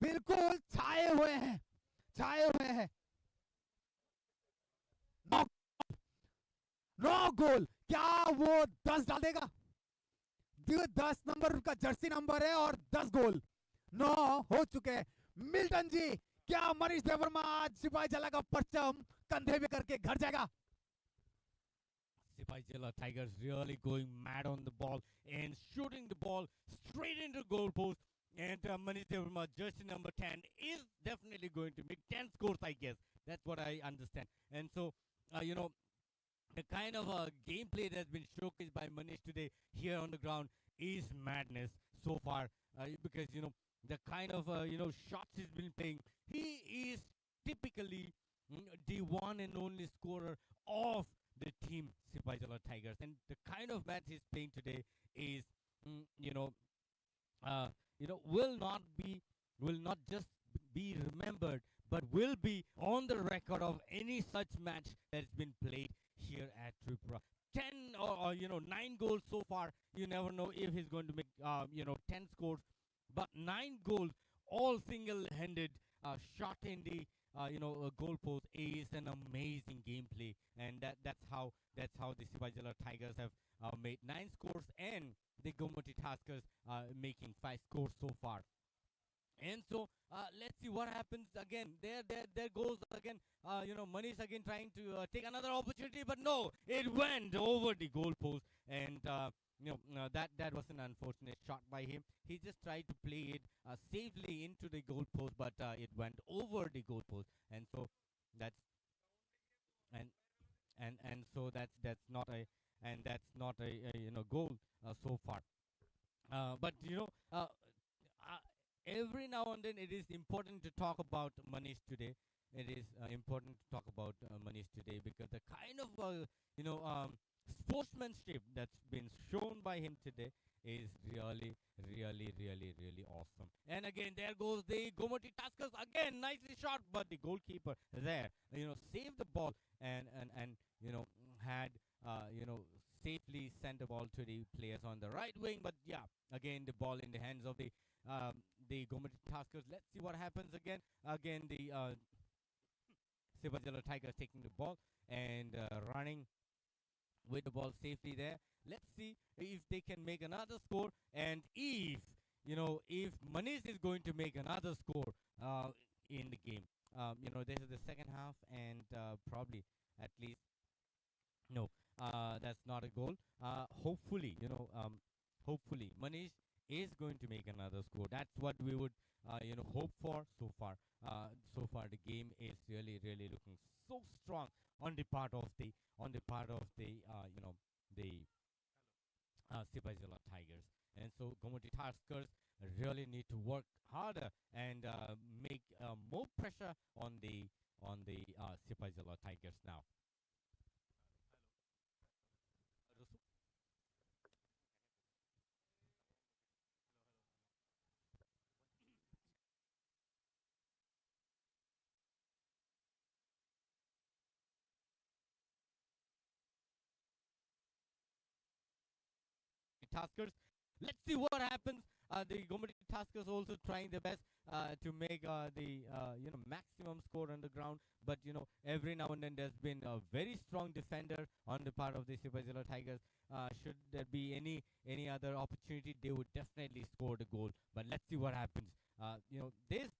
बिल्कुल छाए हुए हैं, छाए हुए हैं। 9 गोल, क्या वो 10 डाल देगा? 10 नंबर का जर्सी नंबर है और 10 गोल 9 हो चुके हैं। मिल्टन जी, क्या मनीष देवबर्मा आज सिपाही जला का परचम कंधे में करके घर जाएगा? Sipai Jela Tigers really going mad on the ball and shooting the ball straight into goal post. And Manish Devarma, jersey number 10, is definitely going to make 10 scores, I guess. That's what I understand. And so, the kind of gameplay that's been showcased by Manish today here on the ground is madness so far. Because, the kind of, shots he's been playing, he is typically the one and only scorer of the team Sipai Jala Tigers, and the kind of match he's playing today is, will not just be remembered, but will be on the record of any such match that's been played here at Tripura. 10 or 9 goals so far. You never know if he's going to make 10 scores, but 9 goals, all single-handed, shot in the goal post, is an amazing gameplay, and that's how the Sipai Jala Tigers have made 9 scores, and the Gomoti Taskers making 5 scores so far. And so let's see what happens again. There goes again. Manish again trying to take another opportunity, but no, it went over the goalpost, and that was an unfortunate shot by him. He just tried to play it safely into the goalpost, but it went over the goalpost, and so that's and so that's not a goal so far. But every now and then it is important to talk about Manish today. It is important to talk about Manish today because the kind of sportsmanship that's been shown by him today is really, really, really, really awesome. And again, there goes the Gomoti Tuskers again, nicely shot, but the goalkeeper there, saved the ball and had safely sent the ball to the players on the right wing. But yeah, again the ball in the hands of the Gomoti Tuskers. Let's see what happens again. Again, the Sipai Jala Tigers taking the ball and running with the ball safely there. Let's see if they can make another score, and if Manish is going to make another score in the game. This is the second half, and probably at least no, that's not a goal. Hopefully, hopefully Manish is going to make another score. That's what we would hope for so far. So far the game is really, really looking so strong on the part of the the Sipai Jala Tigers. And so Gomoti Tuskers really need to work harder and make more pressure on the Sipai Jala Tigers now. Taskers. Let's see what happens. The Gomoty Taskers also trying their best to make the maximum score on the ground, but every now and then there's been a very strong defender on the part of the Sipajala Tigers. Should there be any other opportunity, they would definitely score the goal. But let's see what happens. This.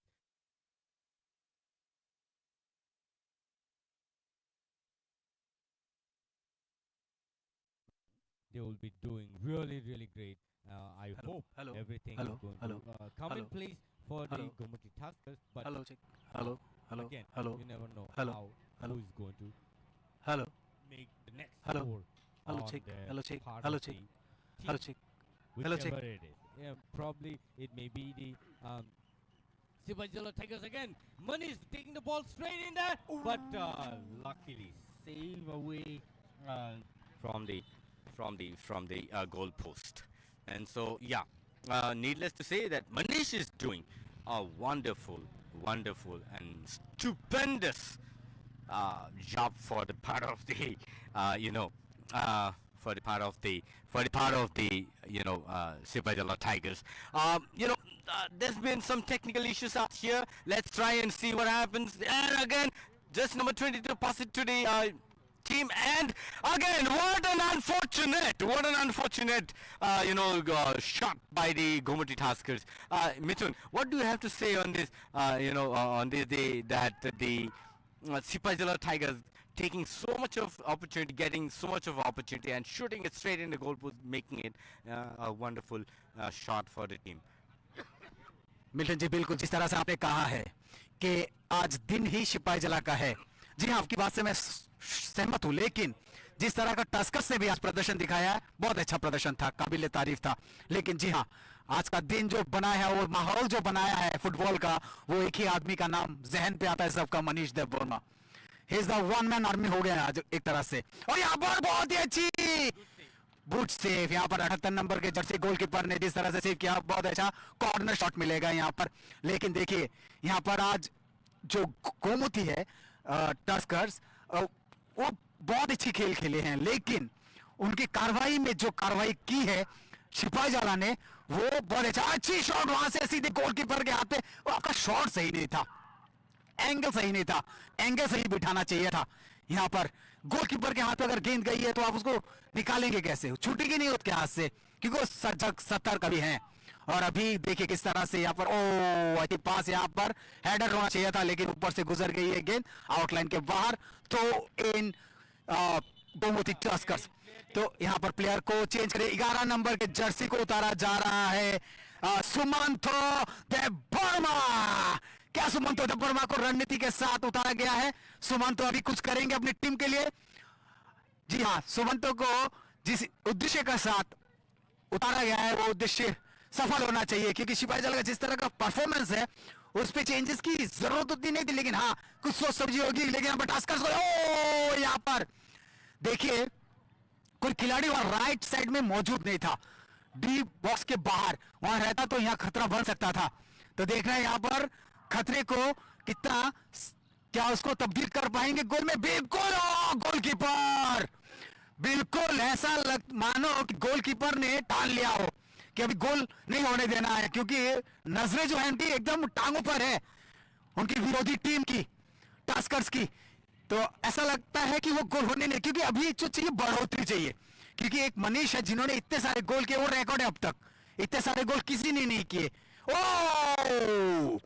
They will be doing really, really great. I hope everything is going to come in place for the Gomoty Taskers. But check. Hello. again, Hello. you never know Hello. who is going to Hello. make the next Hello. score Hello, on check. their Hello, check. part Hello, of check. the Hello, team, check. Hello, check. whichever it is. Yeah, probably it may be the Sipajala Tigers again. Manish taking the ball straight in there, but luckily save away from the goal post. And so needless to say that Manish is doing a wonderful and stupendous job for the part of the Sipajala Tigers. There's been some technical issues out here. Let's try and see what happens. And again, just number 22 pass it to the team, and again, what an unfortunate shot by the Gomoty Taskers. Mithun, what do you have to say on this? On this day that the Sipajala Tigers taking so much of opportunity, getting so much of opportunity, and shooting it straight in the goal post, making it a wonderful shot for the team. Milton ji, बिल्कुल जिस तरह से आपने कहा है कि आज दिन ही सिपाही जला का है, जी हाँ, आपकी बात से मैं सहमत हूँ, लेकिन जिस तरह का टस्कर्स ने भी आज प्रदर्शन दिखाया है, बहुत अच्छा प्रदर्शन था, काबिल तारीफ था। लेकिन जी हाँ, आज का दिन जो बना है और माहौल जो बनाया है फुटबॉल का, वो एक ही आदमी का नाम जहन पे आता है सबका, Manish Debbarma. He is the one man army हो गया आज एक तरह से। और यहाँ पर बहुत ही अच्छी बूट सेव, यहाँ पर 78 नंबर के जर्सी गोलकीपर ने जिस तरह से सेव किया, बहुत अच्छा कॉर्नर शॉट मिलेगा यहाँ पर। लेकिन देखिए यहाँ पर आज जो गोमती है टस्कर्स, वो बहुत अच्छी खेल खेले हैं, लेकिन उनकी कार्रवाई में जो कार्रवाई की है सिपाही जाला ने, वो बहुत अच्छी शॉट वहां से सीधे गोलकीपर के हाथ पे। वो आपका शॉट सही नहीं था, एंगल सही नहीं था, एंगल सही बिठाना चाहिए था। यहाँ पर गोलकीपर के हाथ पे अगर गेंद गई है तो आप उसको निकालेंगे कैसे? छूटेगी नहीं उसके हाथ से, क्योंकि वो सजग सतर्क अभी हैं। और अभी देखिए किस तरह से यहाँ पर अच्छी पास, यहाँ पर हेडर होना चाहिए था, लेकिन ऊपर से गुजर गई है गेंद आउटलाइन के बाहर। तो इन गोमती टस्कर्स, तो यहाँ पर प्लेयर को चेंज करे, 11 नंबर के जर्सी को उतारा जा रहा है सुमंतो देवबर्मा। क्या सुमंतो देवबर्मा को रणनीति के साथ उतारा गया है? सुमंतो अभी कुछ करेंगे अपनी टीम के लिए। जी हाँ, सुमंतो को जिस उद्देश्य के साथ उतारा गया है वो उद्देश्य सफल होना चाहिए, क्योंकि सिपाही जला का जिस तरह का परफॉर्मेंस है उस पे चेंजेस की जरूरत उतनी नहीं थी, लेकिन हाँ कुछ सोच समझी होगी। लेकिन यहाँ पर टास्कर्स को यहाँ पर देखिए कोई खिलाड़ी वहां राइट साइड में मौजूद नहीं था, डी बॉक्स के बाहर वहां रहता तो यहाँ खतरा बन सकता था। तो देखना है यहाँ पर खतरे को कितना, क्या उसको तब्दील कर पाएंगे गोल में? बिल्कुल गोलकीपर, बिल्कुल ऐसा मानो कि गोलकीपर ने ठान लिया हो कि अभी गोल नहीं होने देना है, क्योंकि नजरें जो है उनकी एकदम टांगों पर है, उनकी विरोधी टीम की, टास्कर्स की। तो ऐसा लगता है कि वो गोल होने नहीं, क्योंकि अभी जो चाहिए बढ़ोतरी चाहिए, क्योंकि एक मनीष है जिन्होंने इतने सारे गोल किए, वो रिकॉर्ड है अब तक, इतने सारे गोल किसी ने नहीं किए। ओ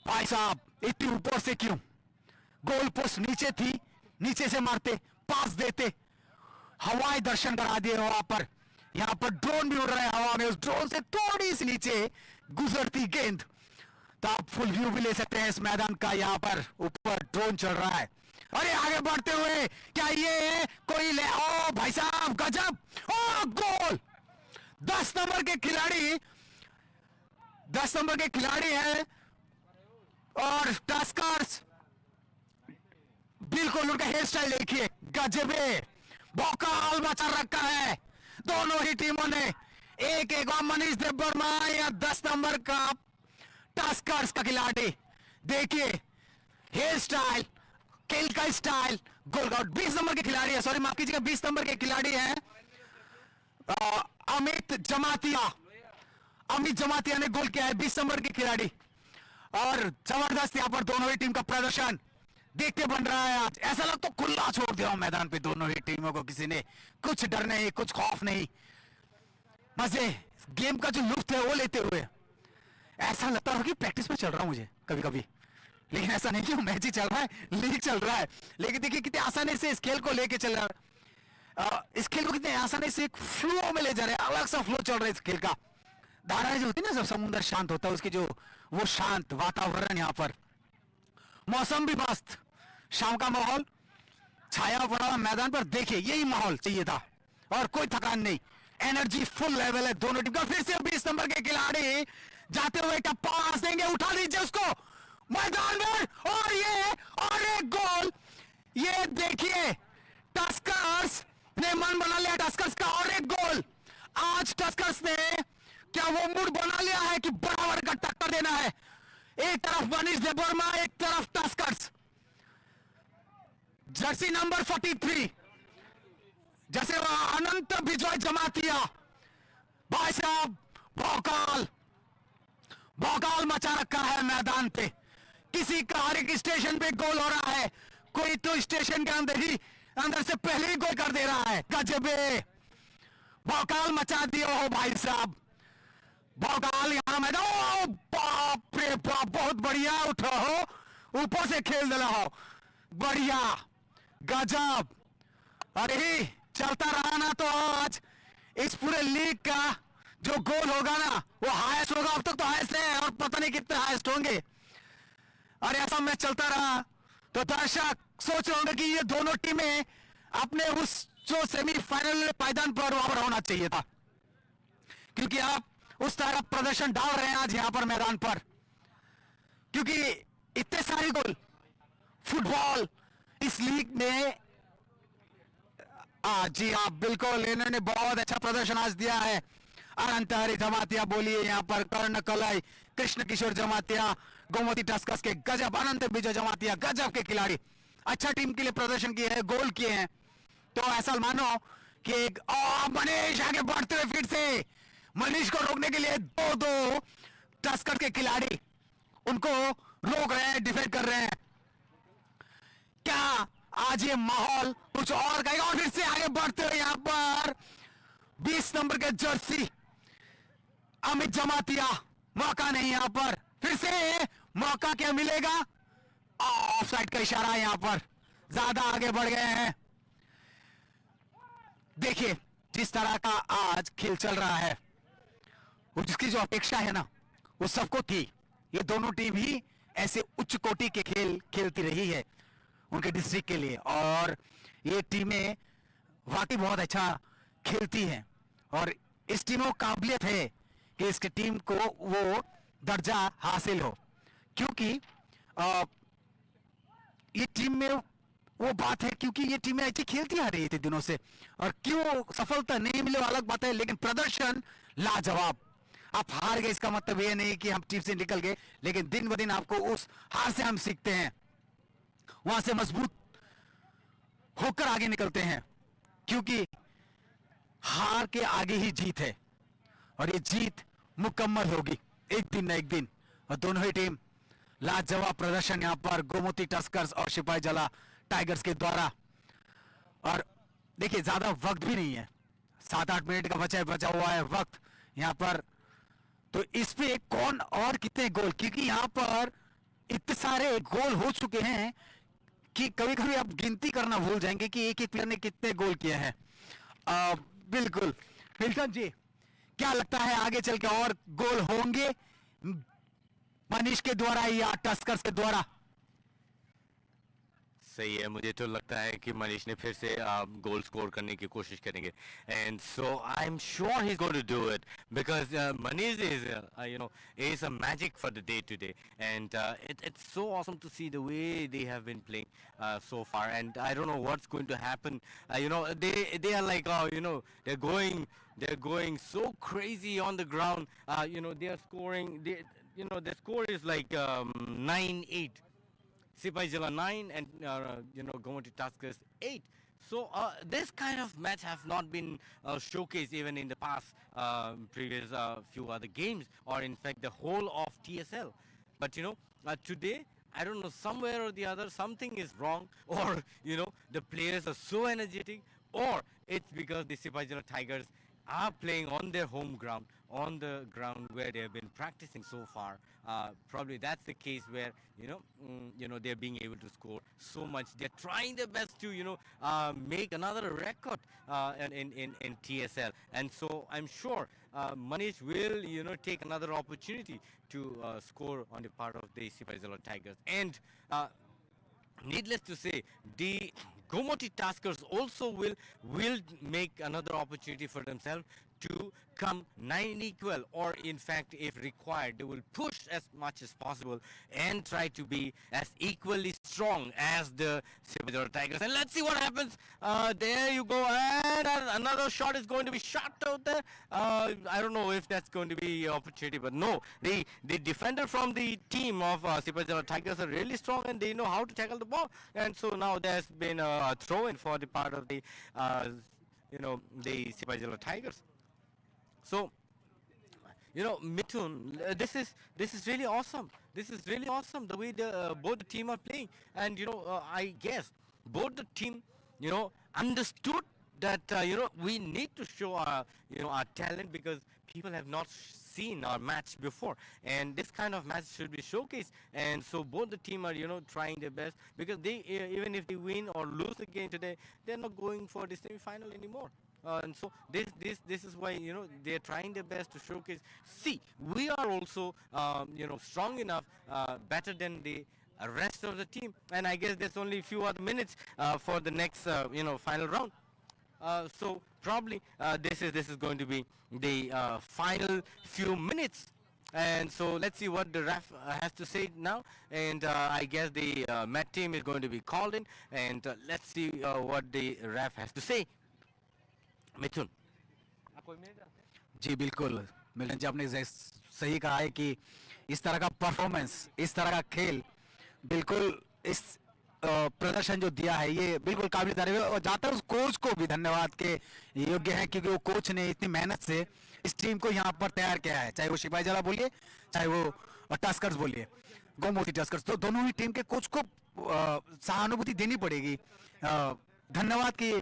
भाई साहब, इतनी ऊपर से क्यों? गोल पोस्ट नीचे थी, नीचे से मारते, पास देते, हवाई दर्शन करा दिए वहां पर। यहाँ पर ड्रोन भी उड़ रहा है हवा में, उस ड्रोन से थोड़ी सी नीचे गुजरती गेंद। तो आप फुल व्यू भी ले सकते हैं इस मैदान का, यहाँ पर ऊपर ड्रोन चल रहा है। अरे आगे बढ़ते हुए क्या ये कोई ले, ओ भाई साहब गजब, ओ गोल! 10 नंबर के खिलाड़ी, 10 नंबर के खिलाड़ी हैं और टस्कर्स, बिल्कुल उनका हेयर स्टाइल देखिए, गजबे बौकाल मचा रखा है दोनों ही टीमों ने। एक मनीष देवबर्मा या 10 नंबर का टस्कर्स का खिलाड़ी, देखिए हेयर स्टाइल, खेल का स्टाइल, गोल आउट। 20 नंबर के खिलाड़ी है, सॉरी माफ कीजिएगा, 20 नंबर के खिलाड़ी है अमित जमातिया, अमित जमातिया ने गोल किया है, 20 नंबर के खिलाड़ी। और जबरदस्त यहां पर दोनों ही टीम का प्रदर्शन देखते बन रहा है। आज ऐसा लगता तो खुला छोड़ दिया मैदान पे दोनों ही टीमों को, किसी ने कुछ डर नहीं, कुछ खौफ नहीं, मजे गेम का जो लुत्फ है वो लेते हुए। ऐसा लगता है कि प्रैक्टिस में चल रहा हूं मुझे कभी कभी, लेकिन ऐसा नहीं कि मैच ही चल रहा है, लीग चल रहा है। लेकिन देखिए कितने आसानी से इस खेल को लेके चल रहा है, इस खेल को कितने आसानी से एक फ्लो में ले जा रहे हैं, अलग सा फ्लो चल रहा है इस खेल का। धाराएं जो होती है ना, जब समुद्र शांत होता है, उसकी जो वो शांत वातावरण, यहाँ पर मौसम भी मस्त, शाम का माहौल छाया पड़ा हुआ मैदान पर। देखिए यही माहौल चाहिए था और कोई थकान नहीं, एनर्जी फुल लेवल है दोनों टीम का। फिर से 20 नंबर के खिलाड़ी जाते हुए क्या पास देंगे, उठा दीजिए उसको मैदान में, और एक गोल। ये देखिए टस्कर्स ने मन बना लिया, टस्कर्स का और एक गोल। आज टस्कर्स ने क्या वो मूड बना लिया है कि बराबर का टक्कर देना है, एक तरफ मनीष देबबर्मा, एक तरफ टस्कर्स। जर्सी नंबर 43 जैसे अनंत विजय जमातिया, भाई साहब भौकाल भौकाल मचा रखा है मैदान पे। किसी का हर एक स्टेशन पे गोल हो रहा है, कोई तो स्टेशन के अंदर से पहले ही गोल कर दे रहा है। गजबे भौकाल मचा दिया हो भाई साहब, भौकाल यहां मैदान। बाप रे बाप, बहुत बढ़िया उठा हो, ऊपर से खेल दिला हो, बढ़िया गजब। अरे चलता रहा ना तो आज इस पूरे लीग का जो गोल होगा ना वो हाईएस्ट होगा। अब तक तो हाईएस्ट है और पता नहीं कितने हाईएस्ट होंगे। और ऐसा मैच चलता रहा तो दर्शक सोच रहे होंगे कि ये दोनों टीमें अपने उस जो सेमीफाइनल पायदान पर वहां पर होना चाहिए था, क्योंकि आप उस तरह का प्रदर्शन डाल रहे हैं आज यहां पर मैदान पर, क्योंकि इतने सारे गोल फुटबॉल इस लीग में। जी आप बिल्कुल, इन्होंने बहुत अच्छा प्रदर्शन आज दिया है। अनंत हरि जमातिया बोलिए, यहाँ पर कर्ण कलाई, कृष्ण किशोर जमातिया, गोमती टस्कर्स के गजब, अनंत विजय जमातिया गजब के खिलाड़ी, अच्छा टीम के लिए प्रदर्शन किए हैं, गोल किए हैं। तो ऐसा मानो कि मनीष आगे बढ़ते हुए फिर से मनीष को रोकने के लिए दो टस्कर के खिलाड़ी उनको रोक रहे हैं, डिफेंड कर रहे हैं। क्या आज ये माहौल कुछ और कहेगा? और फिर से आगे बढ़ते हुए यहाँ पर 20 नंबर के जर्सी अमित जमातिया, मौका नहीं यहाँ पर, फिर से मौका क्या मिलेगा? ऑफ साइड का इशारा यहाँ पर, ज्यादा आगे बढ़ गए हैं। देखिए जिस तरह का आज खेल चल रहा है, वो जिसकी जो अपेक्षा है ना वो सबको थी। ये दोनों टीम ही ऐसे उच्च कोटि के खेल खेलती रही है उनके डिस्ट्रिक्ट के लिए, और ये टीमें वाकई बहुत अच्छा खेलती हैं और इस टीमों को काबिलियत है कि इसकी टीम को वो दर्जा हासिल हो, क्योंकि ये टीम में वो बात है, क्योंकि ये टीमें ऐसी खेलती आ रही थी दिनों से, और क्यों सफलता नहीं मिले वो अलग बात है, लेकिन प्रदर्शन लाजवाब। आप हार गए इसका मतलब ये नहीं कि हम टीम से निकल गए, लेकिन दिन ब दिन आपको उस हार से हम सीखते हैं, वहां से मजबूत होकर आगे निकलते हैं, क्योंकि हार के आगे ही जीत है और ये जीत मुकम्मल होगी एक दिन ना एक दिन। और दोनों ही टीम लाजवाब प्रदर्शन यहां पर गोमती टस्कर्स और सिपाही जला टाइगर्स के द्वारा। और देखिए ज्यादा वक्त भी नहीं है, 7-8 मिनट का बचा हुआ है वक्त यहां पर, तो इस पे कौन और कितने गोल, क्योंकि यहां पर इतने सारे गोल हो चुके हैं कि कभी कभी आप गिनती करना भूल जाएंगे कि एक एक प्लेयर ने कितने गोल किए हैं। बिल्कुल मिल्टन जी, क्या लगता है आगे चल के और गोल होंगे मनीष के द्वारा या टस्कर्स के द्वारा? सही है, मुझे तो लगता है कि मनीष ने फिर से गोल स्कोर करने की कोशिश करेंगे, and so I am sure he is going to do it, because Manish is is a magic for the day today, and it's so awesome to see the way they have been playing so far, and I don't know what's going to happen. They are like they're going so crazy on the ground. They are scoring. The score is like 9-8. Sipai Jila 9 and Gomoti Tuskers 8. So this kind of match have not been showcased even in the past previous few other games, or in fact the whole of TSL. But today, I don't know, somewhere or the other something is wrong, or the players are so energetic, or it's because the Sipajala Tigers are playing on their home ground, on the ground where they have been practicing so far. Probably that's the case where they're being able to score so much. They're trying their best to make another record in TSL, and so I'm sure Manish will take another opportunity to score on the part of the Sipajala Tigers. And needless to say, the Gomoti Taskers also will make another opportunity for themselves to come 9 equal, or in fact, if required, they will push as much as possible and try to be as equally strong as the Sipajala Tigers. And let's see what happens. There you go, and another shot is going to be shot out there. I don't know if that's going to be an opportunity, but no, the defender from the team of Sipajala Tigers are really strong, and they know how to tackle the ball. And so now there's been a throw-in for the part of the the Sipajala Tigers. So, Mithun, this is really awesome. This is really awesome the way both the team are playing, and I guess both the team understood that we need to show our our talent, because people have not seen our match before, and this kind of match should be showcased. And so both the team are trying their best, because they even if they win or lose the game today, they're not going for the semi-final anymore. And so this is why they're trying their best to showcase. See, we are also strong enough, better than the rest of the team, and I guess there's only a few other minutes for the next final round. So probably this is going to be the final few minutes. And so let's see what the ref has to say now. And I guess the Met team is going to be called in, and let's see what the ref has to say. मिथुन, जी बिल्कुल मिलन जी, आपने सही कहा है कि इस तरह का performance, इस तरह का खेल, बिल्कुल इस प्रदर्शन जो दिया है ये बिल्कुल काबिल तारीफ है। और जाता है उस कोच को भी धन्यवाद के योग्य है, क्योंकि वो कोच ने इतनी मेहनत से इस टीम को यहाँ पर तैयार किया है, चाहे वो सिपाहीजला बोलिए, चाहे वो टस्कर्स बोलिए, गोमती टस्कर्स, तो दोनों ही टीम के कोच को सहानुभूति देनी पड़ेगी, धन्यवाद की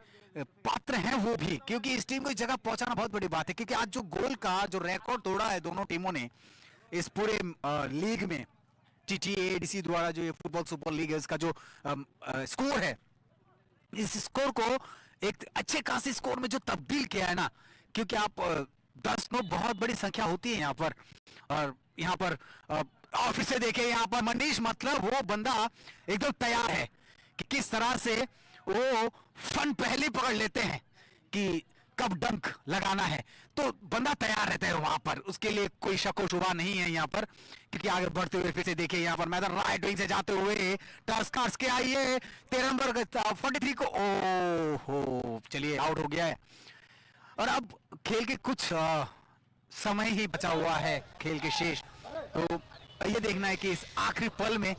पात्र हैं वो भी, क्योंकि इस टीम को इस जगह पहुंचाना बहुत बड़ी बात है। क्योंकि आज जो गोल का जो रिकॉर्ड तोड़ा है दोनों टीमों ने इस पूरे लीग में, TTADC द्वारा जो ये फुटबॉल सुपर लीग है, इसका जो स्कोर है, इस स्कोर को एक अच्छे खासे स्कोर में जो तब्दील किया है ना, क्योंकि आप 10-9 बहुत बड़ी संख्या होती है यहाँ पर, और यहाँ पर और फिर से देखें यहाँ पर मनीष, मतलब वो बंदा एकदम तैयार है कि किस तरह से वो फन पहले पकड़ लेते हैं कि कब डंक लगाना है, तो बंदा तैयार रहता है वहां पर, उसके लिए कोई शक व शुबा नहीं है यहाँ पर। क्योंकि आगे बढ़ते हुए फिर से देखिए यहाँ पर मैदान राइट विंग से जाते हुए टस्कर्स के आइए 13 नंबर 43 को, ओहो चलिए आउट हो गया है। और अब खेल के कुछ समय ही बचा हुआ है, खेल के शेष, तो ये देखना है कि इस आखिरी पल में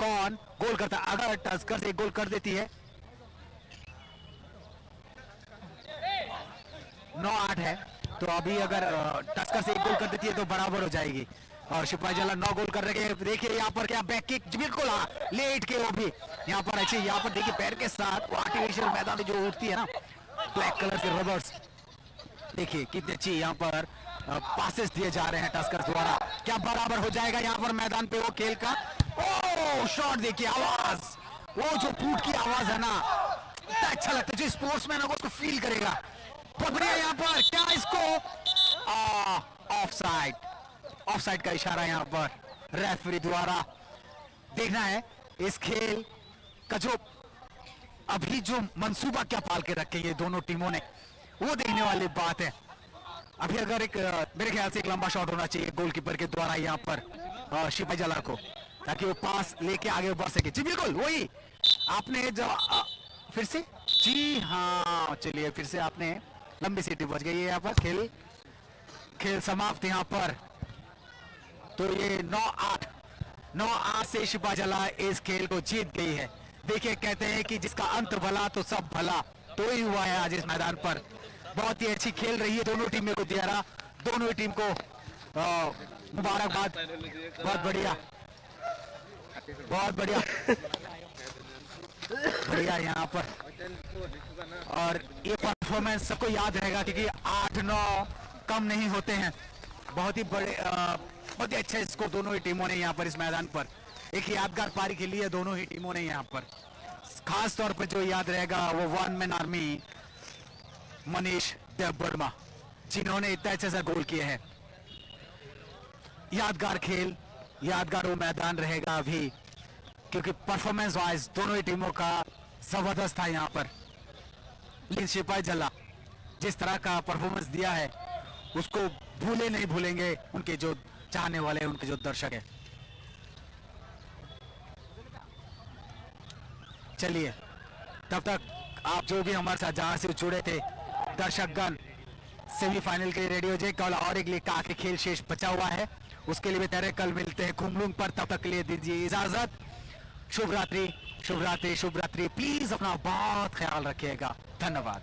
कौन गोल करता है। अगर टस्कर्स एक गोल कर देती है, 9-8 है, तो अभी अगर टस्कर से एक गोल कर देती है तो बराबर हो जाएगी। और सिपाहीजला 9 गोल कर रहे हैं। देखिए यहाँ पर क्या बैक किक, बिल्कुल लेट के वो भी यहाँ पर अच्छी, यहाँ पर देखिए पैर के साथ वो आर्टिफिशियल मैदान में जो उठती है ना ब्लैक कलर के रबर्स, देखिए कितनी अच्छी यहाँ पर पासेस दिए जा रहे हैं टस्कर्स द्वारा। क्या बराबर हो जाएगा यहाँ पर मैदान पे वो खेल का? ओ शॉट देखिए, आवाज, वो जो फूट की आवाज है ना, अच्छा लगता है, जो स्पोर्ट्समैन होगा उसको फील करेगा। बहुत बढ़िया यहाँ पर, क्या इसको ऑफसाइड, ऑफसाइड का इशारा यहाँ पर रेफरी द्वारा। देखना है इस खेल का जो अभी जो मंसूबा क्या पाल के रखे ये दोनों टीमों ने, वो देखने वाली बात है। अभी अगर एक मेरे ख्याल से एक लंबा शॉट होना चाहिए गोलकीपर के द्वारा यहाँ पर सिपाहीजला को, ताकि वो पास लेके आगे बढ़ सके। जी बिल्कुल वही आपने जो फिर से, जी हाँ चलिए फिर से आपने लंबी सीटी बच गई है यहाँ पर, खेल समाप्त यहाँ पर। तो ये 9-8 से सिपाहीजला इस खेल को जीत गई है। देखिए, कहते हैं कि जिसका अंत भला तो सब भला, तो ही हुआ है आज इस मैदान पर। बहुत ही अच्छी खेल रही है दोनों टीमें को दिया रहा, दोनों ही टीम को मुबारकबाद। बहुत बढ़िया, बहुत बढ़िया, बढ़िया यहाँ पर। और ये परफॉर्मेंस सबको याद रहेगा क्योंकि 8-9 कम नहीं होते हैं। बहुत ही बड़े बहुत ही अच्छा स्कोर दोनों ही टीमों ने यहाँ पर इस मैदान पर, एक यादगार पारी खेली है दोनों ही टीमों ने यहाँ पर। खास तौर पर जो याद रहेगा वो one man army Manish Debbarma, जिन्होंने इतना अच्छा सा गोल किया है। यादगार खेल, यादगार वो मैदान रहेगा अभी, क्योंकि परफॉर्मेंस वाइज दोनों ही टीमों का जबरदस्त था यहाँ पर। लेकिन सिपाही जला जिस तरह का परफॉर्मेंस दिया है उसको भूले नहीं भूलेंगे उनके जो चाहने वाले, उनके जो दर्शक है। चलिए, तब तक आप जो भी हमारे साथ जहां से जुड़े थे दर्शकगण, सेमीफाइनल के लिए रेडी हो जाए। कल और एक लीग का आखिरी खेल शेष बचा हुआ है, उसके लिए भी तैयारी। कल मिलते हैं कुमलुंग पर, तब तक के लिए दीजिए इजाजत। शुभ रात्रि, शुभ रात्रि, शुभ रात्रि। प्लीज अपना बहुत ख्याल रखिएगा। धन्यवाद।